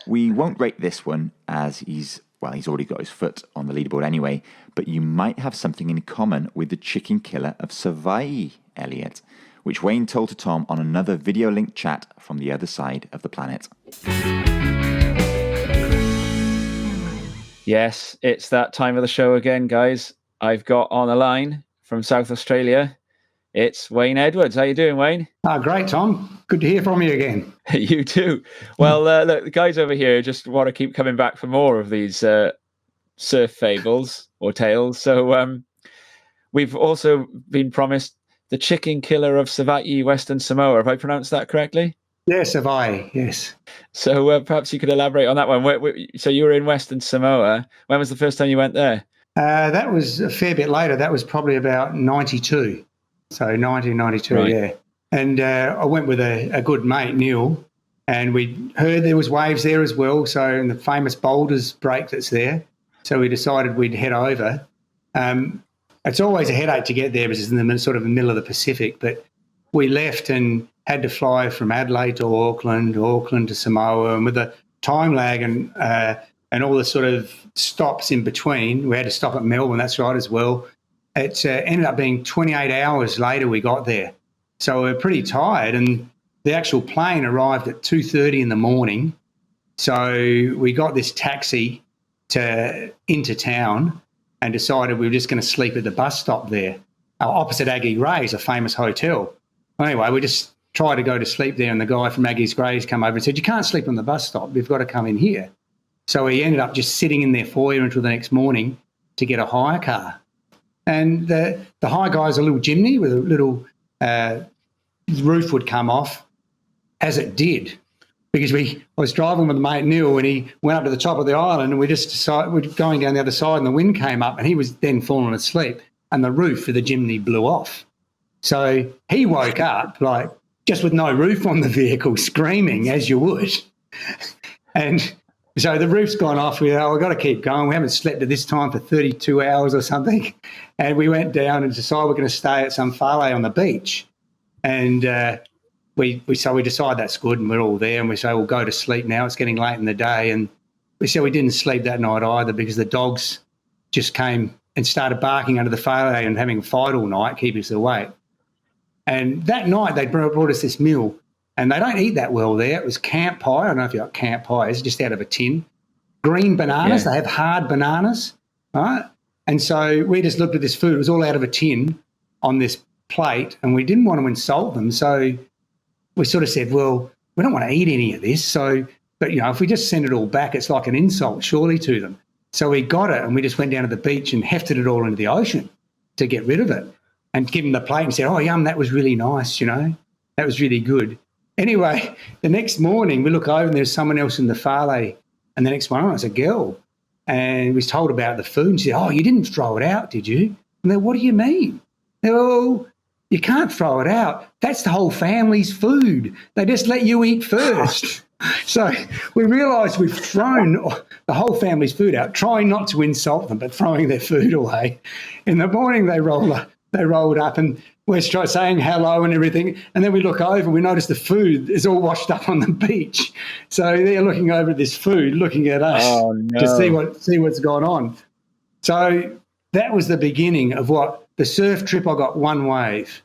We won't rate this one as he's already got his foot on the leaderboard anyway, but you might have something in common with the chicken killer of Savaii, Elliot, which Wayne told to Tom on another video link chat from the other side of the planet. Yes, it's that time of the show again, guys. I've got on the line from South Australia, it's Wayne Edwards. How you doing, Wayne? Great, Tom. Good to hear from you again. You too. Well, look, the guys over here just want to keep coming back for more of these surf fables or tales. So we've also been promised the chicken killer of Savaii, Western Samoa. Have I pronounced that correctly? Yes, Savaii, yes. So perhaps you could elaborate on that one. So you were in Western Samoa. When was the first time you went there? That was a fair bit later. That was probably about 92. So 1992, right. Yeah. And I went with a good mate, Neil, and we heard there was waves there as well. So in the famous boulders break that's there. So we decided we'd head over. It's always a headache to get there because it's in the sort of the middle of the Pacific. But we left and had to fly from Adelaide to Auckland to Samoa, and with the time lag and all the sort of stops in between, we had to stop at Melbourne, that's right, as well. It ended up being 28 hours later we got there. So we were pretty tired, and the actual plane arrived at 2:30 in the morning. So we got this taxi into town and decided we were just going to sleep at the bus stop there, opposite Aggie Gray's, a famous hotel. Anyway, we just tried to go to sleep there, and the guy from Aggie's Gray's came over and said, "You can't sleep on the bus stop. You've got to come in here." So we ended up just sitting in their foyer until the next morning to get a hire car. And the hire guy's a little chimney with a little roof would come off, as it did, because I was driving with mate Neil, and he went up to the top of the island, and we just decided we're going down the other side, and the wind came up, and he was then falling asleep, and the roof of the chimney blew off. So he woke up like just with no roof on the vehicle, screaming as you would. And so the roof's gone off. We've got to keep going. We haven't slept at this time for 32 hours or something. And we went down and decided we're going to stay at some farley on the beach. And we decided that's good, and we're all there. And we say, we'll go to sleep now. It's getting late in the day. And we said we didn't sleep that night either because the dogs just came and started barking under the farley and having a fight all night, keep us awake. And that night they brought us this meal. And they don't eat that well there. It was camp pie. I don't know if you got camp pie. It's just out of a tin. Green bananas. Yeah. They have hard bananas, right? And so we just looked at this food. It was all out of a tin on this plate, and we didn't want to insult them. So we sort of said, well, we don't want to eat any of this. But, if we just send it all back, it's like an insult surely to them. So we got it, and we just went down to the beach and hefted it all into the ocean to get rid of it and give them the plate and said, oh, yum, that was really nice, that was really good. Anyway, the next morning we look over and there's someone else in the farley, and the next one, it's a girl, and we was told about the food, and she said, oh, you didn't throw it out, did you? And they, what do you mean? They, oh, you can't throw it out. That's the whole family's food. They just let you eat first. So we realised we've thrown the whole family's food out, trying not to insult them, but throwing their food away. In the morning they rolled up and we're saying hello and everything, and then we look over and we notice the food is all washed up on the beach. So they're looking over at this food, looking at us to see what's gone on. So that was the beginning of what the surf trip. I got one wave,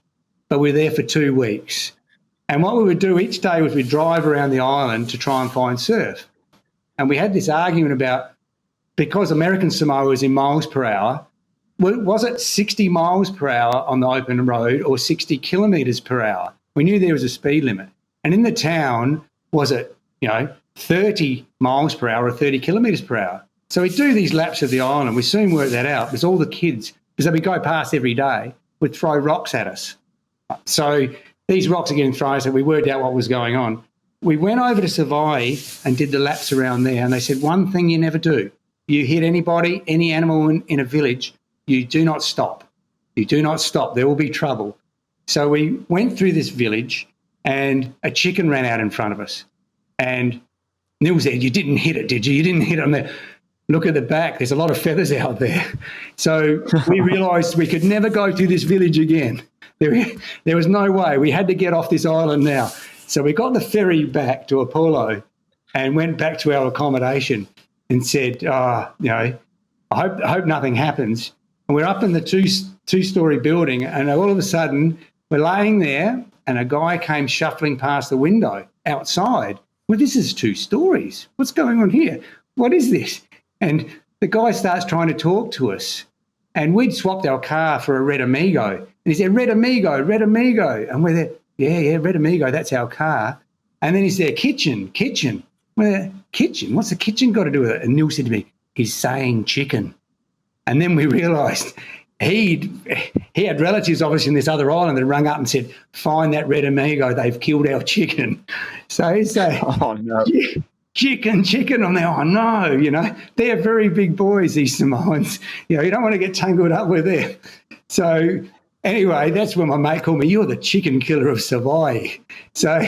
but we were there for 2 weeks. And what we would do each day was we'd drive around the island to try and find surf. And we had this argument about, because American Samoa is in miles per hour, was it 60 miles per hour on the open road or 60 kilometres per hour? We knew there was a speed limit. And in the town, was it, 30 miles per hour or 30 kilometres per hour? So we do these laps of the island. We soon worked that out because all the kids, because we go past every day, would throw rocks at us. So these rocks are getting thrown, so we worked out what was going on. We went over to Savaii and did the laps around there, and they said, one thing you never do, you hit anybody, any animal in a village, you do not stop. You do not stop. There will be trouble. So we went through this village and a chicken ran out in front of us. And Neil said, you didn't hit it, did you? You didn't hit it on there. look at the back. There's a lot of feathers out there. So we realised we could never go to this village again. There was no way. We had to get off this island now. So we got the ferry back to Apollo and went back to our accommodation and said, I hope nothing happens. And we're up in the two-story building, and all of a sudden we're laying there and a guy came shuffling past the window outside. Well, this is 2 stories. What's going on here? What is this? And the guy starts trying to talk to us. And we'd swapped our car for a Red Amigo. And he said, Red Amigo, Red Amigo. And we're there, yeah, Red Amigo, that's our car. And then he said, kitchen. We're there, kitchen? What's the kitchen got to do with it? And Neil said to me, he's saying chicken. And then we realised he had relatives obviously in this other island that rung up and said, find that Red Amigo, they've killed our chicken. So he'd say, oh, no. Chicken. I'm there, oh, no, they're very big boys, these Samoans. You don't want to get tangled up with them. So anyway, that's when my mate called me, you're the chicken killer of Savai'i. So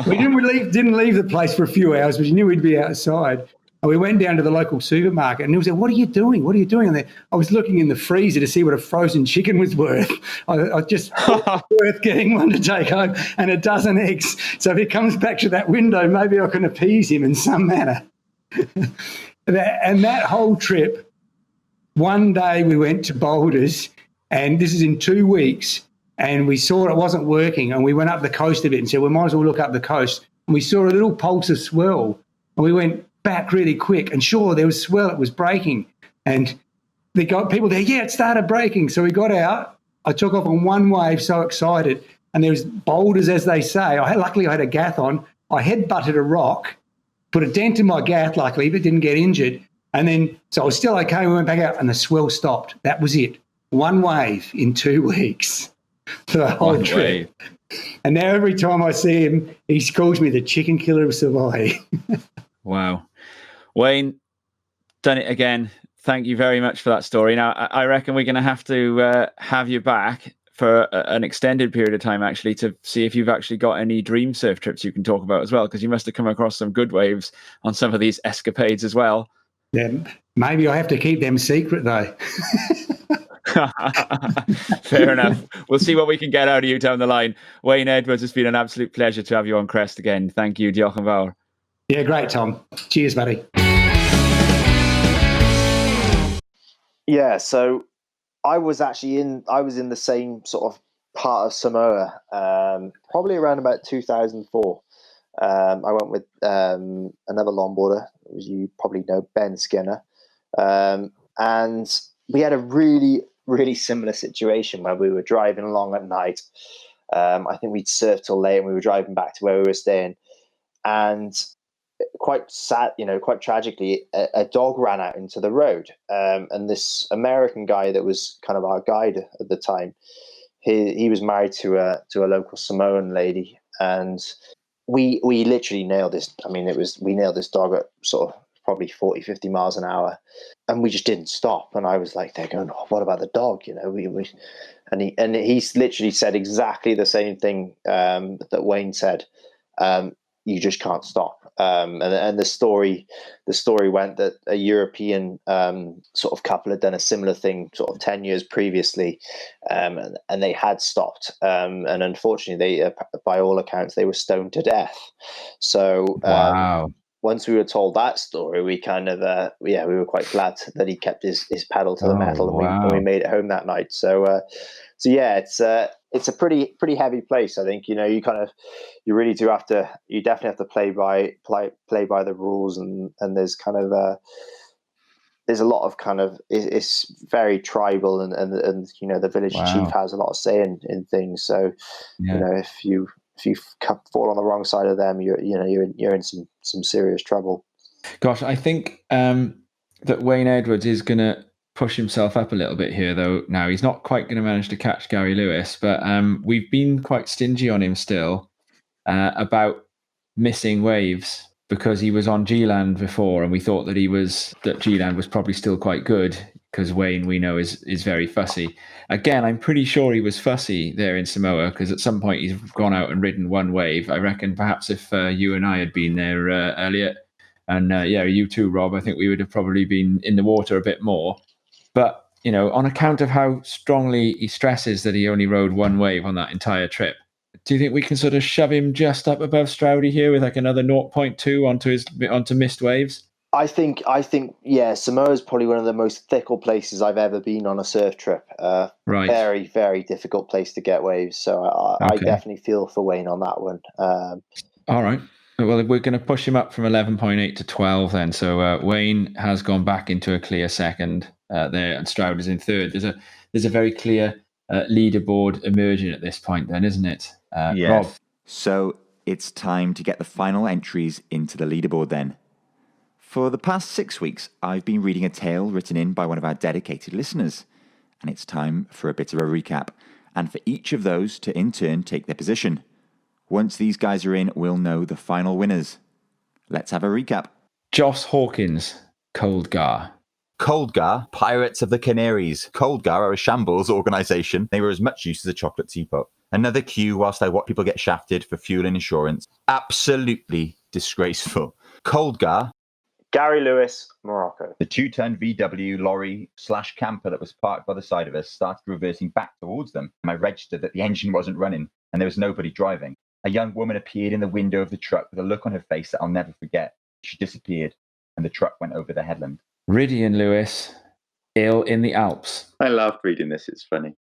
we didn't leave the place for a few hours, but you knew we'd be outside. And we went down to the local supermarket and he was like, what are you doing? And I was looking in the freezer to see what a frozen chicken was worth. I just worth getting one to take home and a dozen eggs. So if he comes back to that window, maybe I can appease him in some manner. And that whole trip, one day we went to Boulders, and this is in 2 weeks, and we saw it wasn't working, and we went up the coast a bit and said, we might as well look up the coast. And we saw a little pulse of swell, and we went back really quick, and sure, there was swell, it was breaking, and they got people there, it started breaking. So we got out, I took off on one wave, so excited, and there was boulders, as they say. Luckily I had a gaff on. I head-butted a rock, put a dent in my gaff, luckily, but didn't get injured, and then, so I was still okay, we went back out, and the swell stopped. That was it. One wave in 2 weeks for the whole trip. And now every time I see him, he calls me the chicken killer of Savai'i. Wow. Wayne, done it again. Thank you very much for that story. Now, I reckon we're going to have you back for an extended period of time, actually, to see if you've actually got any dream surf trips you can talk about as well, because you must have come across some good waves on some of these escapades as well. Yeah, maybe I have to keep them secret, though. Fair enough. We'll see what we can get out of you down the line. Wayne Edwards, it's been an absolute pleasure to have you on Crest again. Thank you. Diolch yn fawr. Yeah, great, Tom. Cheers, buddy. Yeah, so I was in the same sort of part of Samoa, probably around about 2004. I went with another longboarder, as you probably know, Ben Skinner, and we had a really, really similar situation where we were driving along at night. I think we'd surfed till late, and we were driving back to where we were staying, and quite sad, quite tragically, a dog ran out into the road, and this American guy that was kind of our guide at the time, he was married to a local Samoan lady, and we literally nailed this. I mean, we nailed this dog at sort of probably 40, 50 miles an hour, and we just didn't stop. And I was like, they're going, oh, what about the dog? And he literally said exactly the same thing that Wayne said. You just can't stop. And the story went that a European sort of couple had done a similar thing sort of 10 years previously, and they had stopped. And unfortunately, by all accounts, they were stoned to death. So wow. Once we were told that story, we kind of, we were quite glad that he kept his pedal to the metal, and we made it home that night. So yeah, it's a pretty heavy place. I think, you definitely have to play by the rules, and there's kind of there's a lot of kind of, it's very tribal, and the village chief has a lot of say in things. So if you fall on the wrong side of them, you're in some serious trouble. Gosh, I think that Wayne Edwards is going to push himself up a little bit here, though. Now he's not quite going to manage to catch Gary Lewis, but we've been quite stingy on him still about missing waves, because he was on G-Land before, and we thought that G-Land was probably still quite good, because Wayne, we know, is very fussy. Again, I'm pretty sure he was fussy there in Samoa, because at some point he's gone out and ridden one wave. I reckon perhaps if you and I had been there, Elliot, And you too, Rob. I think we would have probably been in the water a bit more. But, on account of how strongly he stresses that he only rode one wave on that entire trip, do you think we can sort of shove him just up above Stroudy here with like another 0.2 onto missed waves? I think, Samoa is probably one of the most fickle places I've ever been on a surf trip. Right. Very, very difficult place to get waves. So I definitely feel for Wayne on that one. All right. Well, we're going to push him up from 11.8 to 12 then. So Wayne has gone back into a clear second there, and Stroud is in third. There's a very clear leaderboard emerging at this point then, isn't it? Yes. Rob? So it's time to get the final entries into the leaderboard then. For the past 6 weeks, I've been reading a tale written in by one of our dedicated listeners, and it's time for a bit of a recap, and for each of those to in turn take their position. Once these guys are in, we'll know the final winners. Let's have a recap. Joss Hawkins, Coldgar. Coldgar, Pirates of the Canaries. Coldgar are a shambles organisation. They were as much use as a chocolate teapot. Another queue whilst I watch people get shafted for fuel and insurance. Absolutely disgraceful. Coldgar. Gary Lewis, Morocco. The 2-ton VW lorry/camper that was parked by the side of us started reversing back towards them. I registered that the engine wasn't running and there was nobody driving. A young woman appeared in the window of the truck with a look on her face that I'll never forget. She disappeared and the truck went over the headland. Ridian Lewis, Ill in the Alps. I loved reading this, it's funny.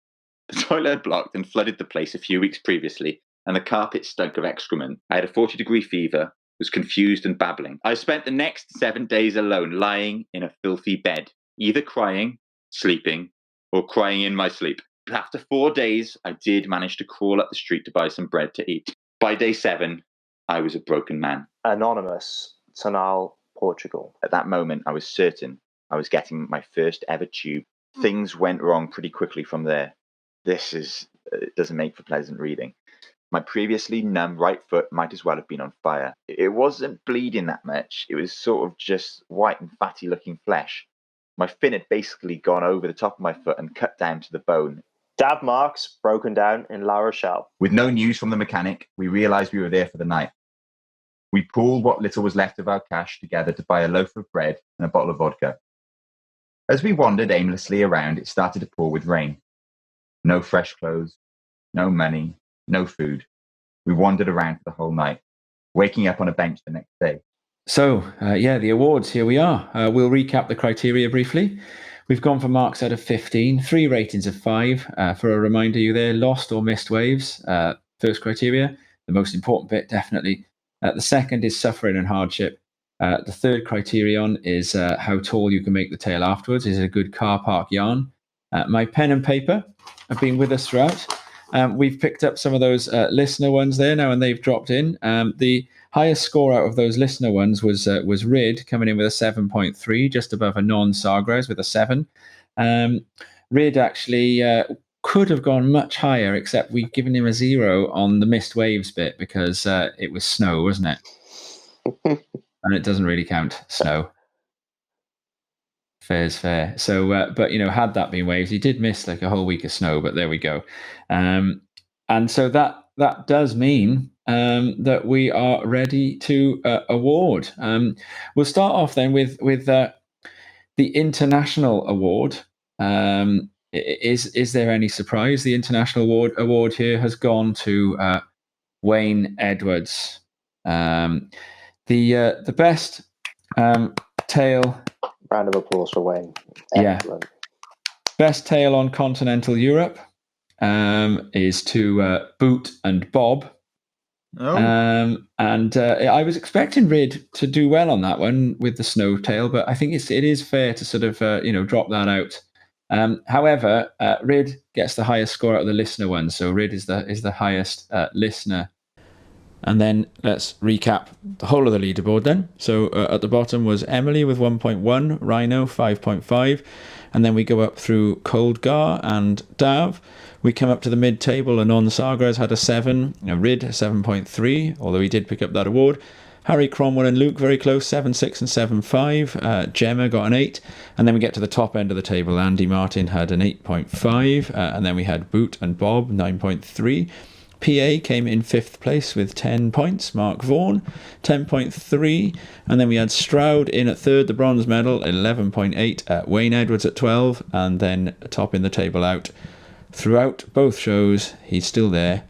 The toilet had blocked and flooded the place a few weeks previously, and the carpet stunk of excrement. I had a 40-degree fever, was confused and babbling. I spent the next 7 days alone, lying in a filthy bed, either crying, sleeping, or crying in my sleep. After 4 days, I did manage to crawl up the street to buy some bread to eat. By day 7, I was a broken man. Anonymous, Tonal, Portugal. At that moment, I was certain I was getting my first ever tube. Things went wrong pretty quickly from there. It doesn't make for pleasant reading. My previously numb right foot might as well have been on fire. It wasn't bleeding that much. It was sort of just white and fatty looking flesh. My fin had basically gone over the top of my foot and cut down to the bone. Dab marks broken down in La Rochelle. With no news from the mechanic, we realised we were there for the night. We pooled what little was left of our cash together to buy a loaf of bread and a bottle of vodka. As we wandered aimlessly around, it started to pour with rain. No fresh clothes, no money, no food. We wandered around for the whole night, waking up on a bench the next day. So, the awards, here we are. We'll recap the criteria briefly. We've gone for marks out of 15, 3 ratings of 5. For a reminder, you there, lost or missed waves. First criteria, the most important bit, definitely. The second is suffering and hardship. The third criterion is how tall you can make the tail afterwards. Is it a good car park yarn? My pen and paper have been with us throughout. We've picked up some of those listener ones there now, and they've dropped in. The highest score out of those listener ones was Rid, coming in with a 7.3, just above a non-Sagres with a 7. Rid actually could have gone much higher, except we've given him a 0 on the missed waves bit because it was snow, wasn't it? And it doesn't really count, snow. Fair's fair. So, but had that been waves, he did miss like a whole week of snow. But there we go. And so that does mean that we are ready to award. We'll start off then with the international award. Is there any surprise? The international award here has gone to Wayne Edwards. The best tail. Round of applause for Wayne. Excellent. Best tail on continental Europe is to Boot and Bob. Oh. And I was expecting Rid to do well on that one with the snow tail, but I think it is fair to sort of drop that out. However, Rid gets the highest score out of the listener one, so Rid is the highest listener. And then let's recap the whole of the leaderboard then. So at the bottom was Emily with 1.1, Rhino 5.5, and then we go up through Coldgar and Dav. We come up to the mid-table, and on Sagres had a 7, Rid a 7.3, although he did pick up that award. Harry, Cromwell and Luke very close, 7.6 and 7.5. Gemma got an 8, and then we get to the top end of the table. Andy Martin had an 8.5, and then we had Boot and Bob 9.3. PA came in 5th place with 10 points. Mark Vaughan, 10.3. And then we had Stroud in at 3rd, the bronze medal, 11.8. Wayne Edwards at 12. And then topping the table out throughout both shows, he's still there.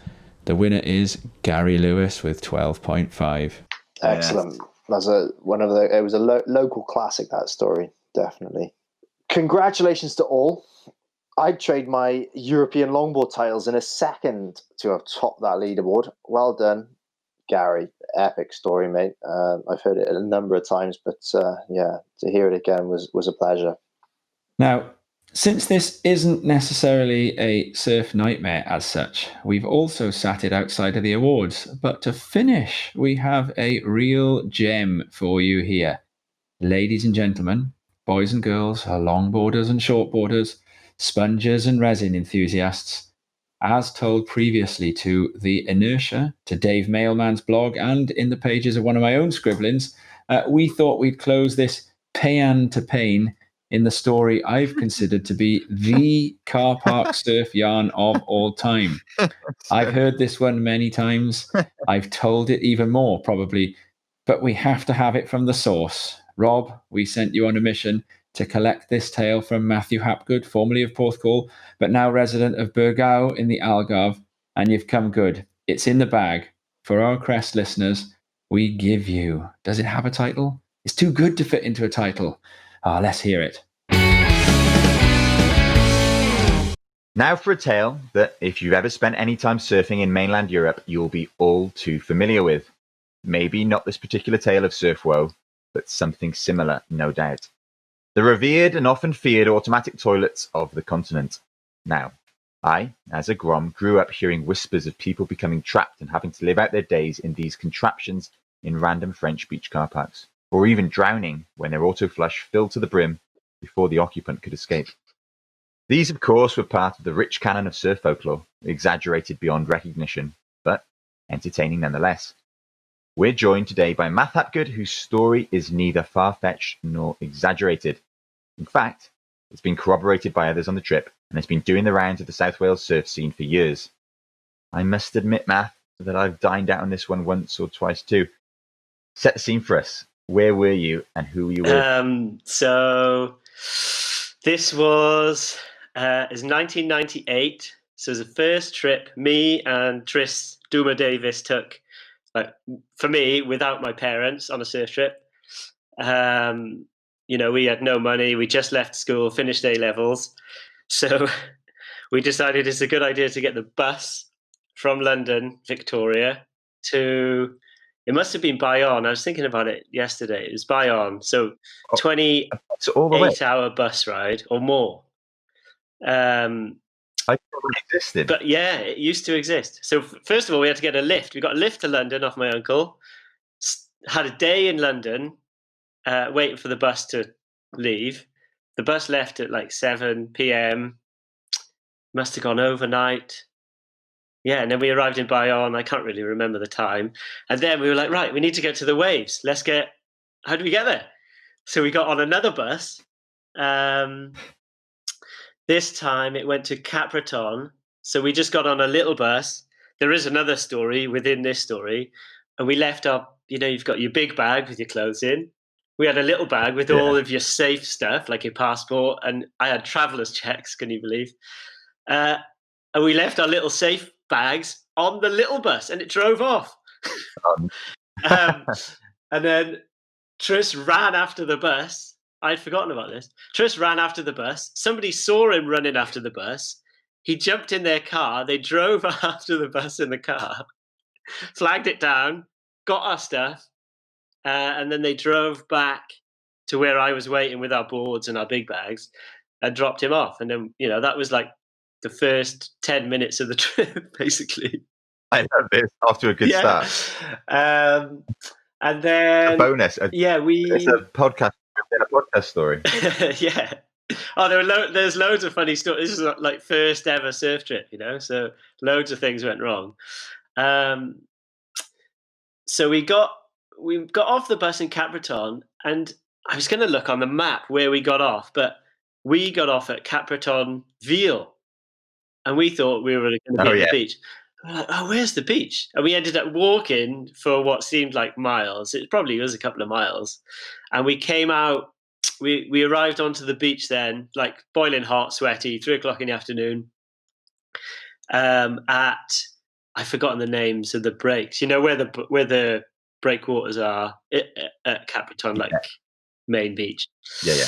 The winner is Gary Lewis with 12.5. Excellent. That's it was a local classic, that story, definitely. Congratulations to all. I'd trade my European longboard titles in a second to have topped that leaderboard. Well done, Gary. Epic story, mate. I've heard it a number of times, but to hear it again was a pleasure. Now, since this isn't necessarily a surf nightmare as such, we've also sat it outside of the awards. But to finish, we have a real gem for you here. Ladies and gentlemen, boys and girls, longboarders and shortboarders, spongers and resin enthusiasts, as told previously to the Inertia, to Dave Mailman's blog, and in the pages of one of my own scribblings, we thought we'd close this paean to pain in the story I've considered to be the car park surf yarn of all time. I've heard this one many times. I've told it even more, probably, but we have to have it from the source. Rob, we sent you on a mission to collect this tale from Matthew Hapgood, formerly of Porthcawl, but now resident of Burgau in the Algarve, and you've come good. It's in the bag. For our Crest listeners, we give you... Does it have a title? It's too good to fit into a title. Let's hear it. Now for a tale that, if you've ever spent any time surfing in mainland Europe, you'll be all too familiar with. Maybe not this particular tale of surf woe, but something similar, no doubt. The revered and often feared automatic toilets of the continent. Now, I, as a Grom, grew up hearing whispers of people becoming trapped and having to live out their days in these contraptions in random French beach car parks, or even drowning when their auto-flush filled to the brim before the occupant could escape. These, of course, were part of the rich canon of surf folklore, exaggerated beyond recognition, but entertaining nonetheless. We're joined today by Matt Hapgood, whose story is neither far-fetched nor exaggerated. In fact, it's been corroborated by others on the trip, and has been doing the rounds of the South Wales surf scene for years. I must admit, Matt, that I've dined out on this one once or twice too. Set the scene for us. Where were you and who were you with? So this was 1998. So it was the first trip me and Tris Duma Davis took, for me, without my parents, on a surf trip. We had no money. We just left school, finished A-levels. So we decided it's a good idea to get the bus from London, Victoria, to... It must have been Bayonne. I was thinking about it yesterday. It was Bayonne. So 28-hour bus ride or more. I thought it existed. But yeah, it used to exist. So first of all, we had to get a lift. We got a lift to London off my uncle. Had a day in London waiting for the bus to leave. The bus left at 7 p.m. Must have gone overnight. Yeah, and then we arrived in Bayonne. I can't really remember the time. And then we were like, right, we need to get to the waves. How do we get there? So we got on another bus. This time it went to Capraton. So we just got on a little bus. There is another story within this story. And we left you've got your big bag with your clothes in. We had a little bag with all of your safe stuff, like your passport. And I had traveler's checks, can you believe? And we left our little safe bags on the little bus, and it drove off. And then Tris ran after the bus. I'd forgotten about this. Tris ran after the bus. Somebody saw him running after the bus. He jumped in their car. They drove after the bus in the car, flagged it down, got our stuff, and then they drove back to where I was waiting with our boards and our big bags and dropped him off. And then, that was the first 10 minutes of the trip, basically. I love this. Off to a good start. And then... A bonus. It's a podcast story. Yeah. There's loads of funny stories. This is first ever surf trip, so loads of things went wrong. So we got off the bus in Capraton, and I was going to look on the map where we got off, but we got off at Capraton Ville. And we thought we were going to be at the beach. We're like, oh, where's the beach? And we ended up walking for what seemed like miles. It probably was a couple of miles. And we came out, we arrived onto the beach then, like boiling hot, sweaty, 3:00 in the afternoon. I've forgotten the names of the breaks. You know where the breakwaters are at Capiton, like main beach. Yeah.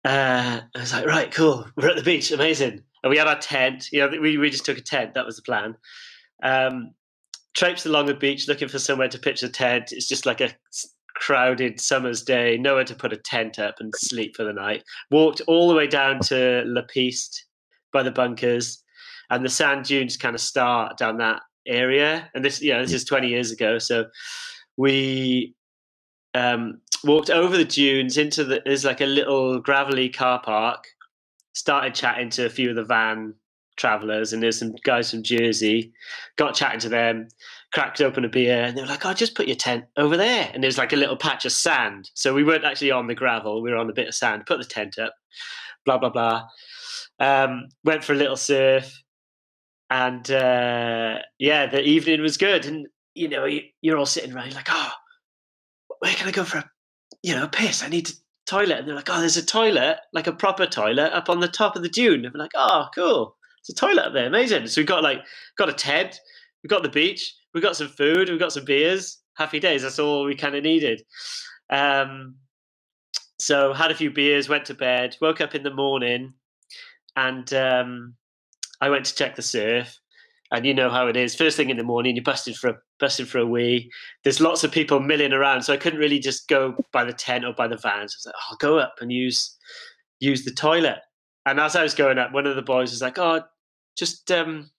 I was like, right, cool. We're at the beach, amazing. And we had our tent. You know, we just took a tent. That was the plan. Traipsed along the beach looking for somewhere to pitch a tent. It's just like a crowded summer's day, nowhere to put a tent up and sleep for the night. Walked all the way down to La Piste by the bunkers, and the sand dunes kind of start down that area. And this is 20 years ago. So we walked over the dunes into there's like a little gravelly car park, started chatting to a few of the van travelers, and there's some guys from Jersey, got chatting to them, cracked open a beer, and they were like, oh, just put your tent over there. And there's like a little patch of sand. So we weren't actually on the gravel, we were on a bit of sand, put the tent up, blah, blah, blah. Went for a little surf, and the evening was good. And, you know, you're all sitting around, you're like, oh, where can I go for a piss? I need to toilet. And they're like, oh, there's a toilet, like a proper toilet up on the top of the dune. And we're like, oh, cool. There's a toilet up there. Amazing. So we got a tent, we got the beach, we got some food, we got some beers. Happy days. That's all we kind of needed. So had a few beers, went to bed, woke up in the morning, and I went to check the surf. And you know how it is. First thing in the morning, you're busted for a wee. There's lots of people milling around, so I couldn't really just go by the tent or by the vans. I was like, I'll go up and use the toilet. And as I was going up, one of the boys was like, oh, just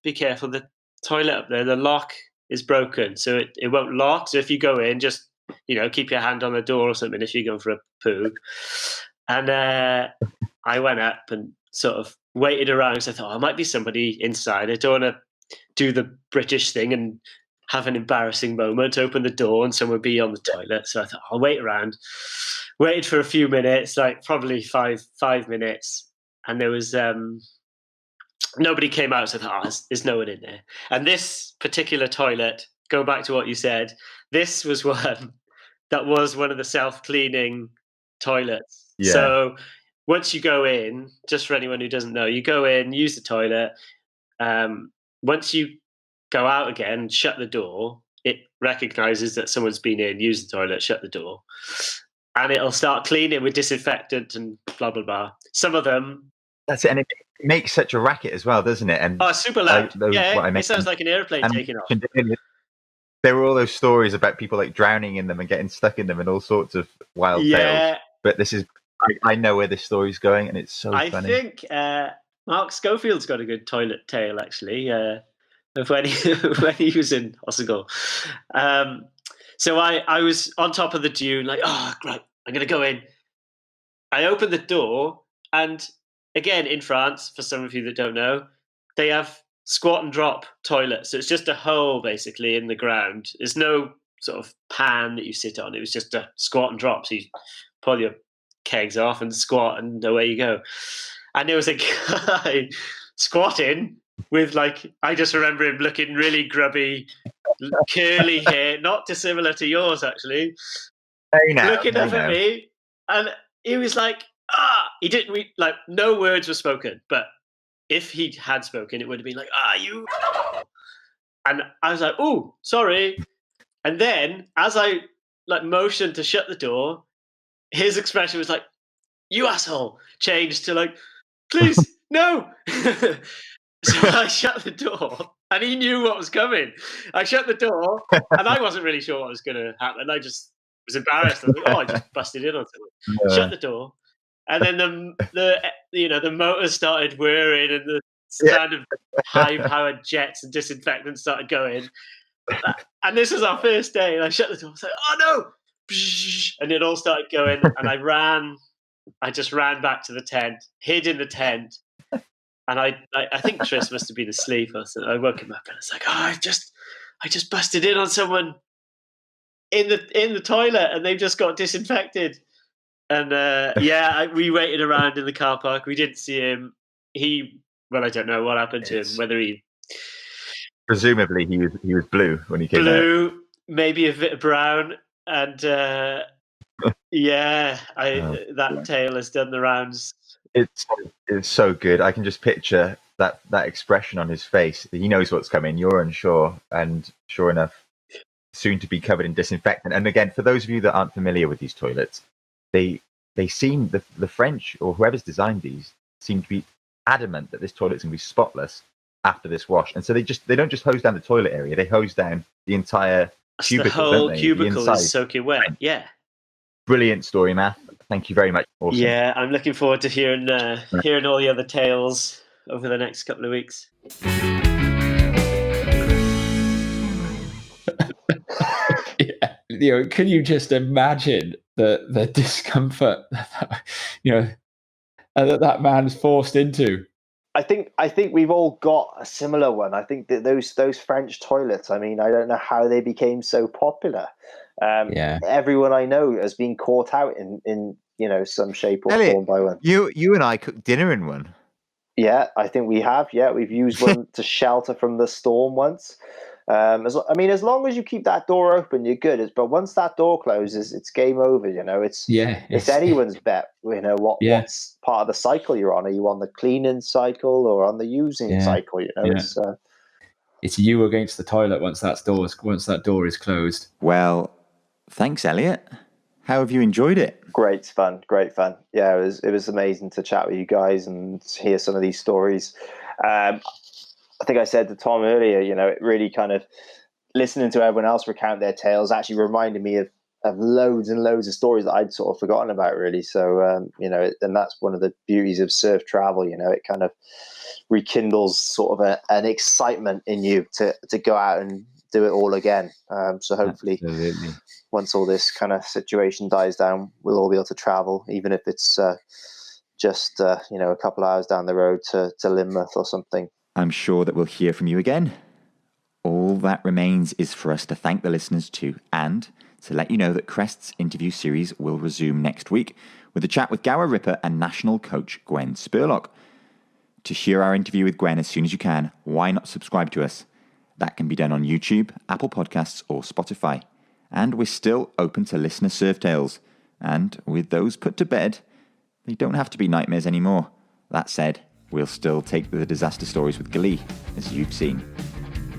be careful. The toilet up there, the lock is broken, so it won't lock. So if you go in, just, you know, keep your hand on the door or something if you're going for a poo. And I went up and sort of waited around because I thought, I might be somebody inside. I don't want to do the British thing and have an embarrassing moment, open the door and someone be on the toilet. So I thought, I'll wait around. Waited for a few minutes, like probably five minutes, and there was nobody came out. So I thought, there's no one in there. And this particular toilet, go back to what you said, this was one that was one of the self-cleaning toilets. Yeah. So once you go in, just for anyone who doesn't know, you go in, use the toilet. Once you go out again, shut the door, it recognizes that someone's been in, use the toilet, shut the door, and it'll start cleaning with disinfectant and blah, blah, blah. Some of them... That's it, and it makes such a racket as well, doesn't it? And super loud. It sounds like an airplane taking off. There were all those stories about people like drowning in them and getting stuck in them and all sorts of wild tales. But this is... I know where this story's going, and it's so funny. I think... Mark Schofield's got a good toilet tale, actually, of when he was in Ossegol. So I was on top of the dune, like, oh, right, I'm going to go in. I opened the door, and again, in France, for some of you that don't know, they have squat and drop toilets. So it's just a hole, basically, in the ground. There's no sort of pan that you sit on. It was just a squat and drop. So you pull your kegs off and squat, and away you go. And there was a guy squatting with, like, I just remember him looking really grubby, curly hair, not dissimilar to yours, actually. Looking up at me, and he was like, he didn't, no words were spoken, but if he had spoken, it would have been like, you. And I was like, oh, sorry. And then, as I, motioned to shut the door, his expression was like, you asshole, changed to, like, please, no. So I shut the door, and he knew what was coming. I shut the door, and I wasn't really sure what was going to happen. I just was embarrassed. I was like, I just busted in on someone. Yeah. Shut the door, and then the motors started whirring, and the sound of high-powered jets and disinfectant started going. And this was our first day, and I shut the door. I was like, oh no! And it all started going, and I just ran back to the tent, hid in the tent, and I think Tris must have been asleep. I woke him up, and it's like, I just busted in on someone in the toilet, and they've just got disinfected. And we waited around in the car park. We didn't see him. I don't know what happened to him. Whether he Presumably he was blue when he came out. Blue, maybe a bit of brown, and that tail has done the rounds. It's so good. I can just picture that expression on his face. He knows what's coming. You're unsure, and sure enough, soon to be covered in disinfectant. And again, for those of you that aren't familiar with these toilets, they seem, the French or whoever's designed these seem to be adamant that this toilet's going to be spotless after this wash. And so they don't just hose down the toilet area; they hose down the entire cubicle. The whole cubicle is soaking wet. Yeah. Brilliant story, Matt. Thank you very much. Awesome. Yeah, I'm looking forward to hearing all the other tales over the next couple of weeks. Yeah, can you just imagine the discomfort that man's forced into? I think we've all got a similar one. I think that those French toilets, I mean, I don't know how they became so popular. Everyone I know has been caught out in some shape or Elliot, form by one. You and I cooked dinner in one. Yeah, I think we have. Yeah, we've used one to shelter from the storm once. As long as you keep that door open, you're good. But once that door closes, it's game over. It's anyone's bet. What's part of the cycle you're on? Are you on the cleaning cycle or on the using cycle? It's you against the toilet once that door is closed. Well, thanks, Elliot. How have you enjoyed it? Great fun. Yeah, it was amazing to chat with you guys and hear some of these stories. I think I said to Tom earlier, it really kind of listening to everyone else recount their tales actually reminded me of loads and loads of stories that I'd sort of forgotten about, really. So, and that's one of the beauties of surf travel. It kind of rekindles sort of an excitement in you to go out and do it all again. So hopefully, Absolutely. Once all this kind of situation dies down, we'll all be able to travel, even if it's just a couple hours down the road to Lynmouth or something. I'm sure that we'll hear from you again. All that remains is for us to thank the listeners too, and to let you know that Crest's interview series will resume next week with a chat with Gower Ripper and national coach Gwen Spurlock. To hear our interview with Gwen as soon as you can, why not subscribe to us? That can be done on YouTube, Apple Podcasts or Spotify. And we're still open to listener surf tales. And with those put to bed, they don't have to be nightmares anymore. That said, we'll still take the disaster stories with glee, as you've seen.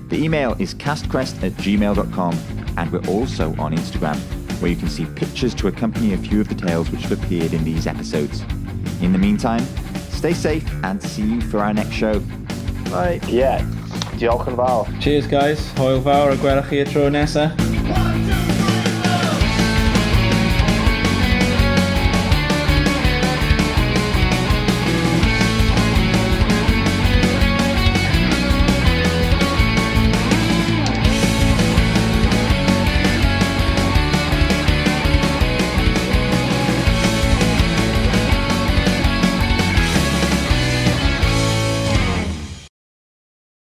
The email is castcrest@gmail.com, and we're also on Instagram, where you can see pictures to accompany a few of the tales which have appeared in these episodes. In the meantime, stay safe and see you for our next show. Bye. Yeah. Diolch yn fawr. Cheers, guys. Hwyl fawr a gwelwch chi y tro nesa.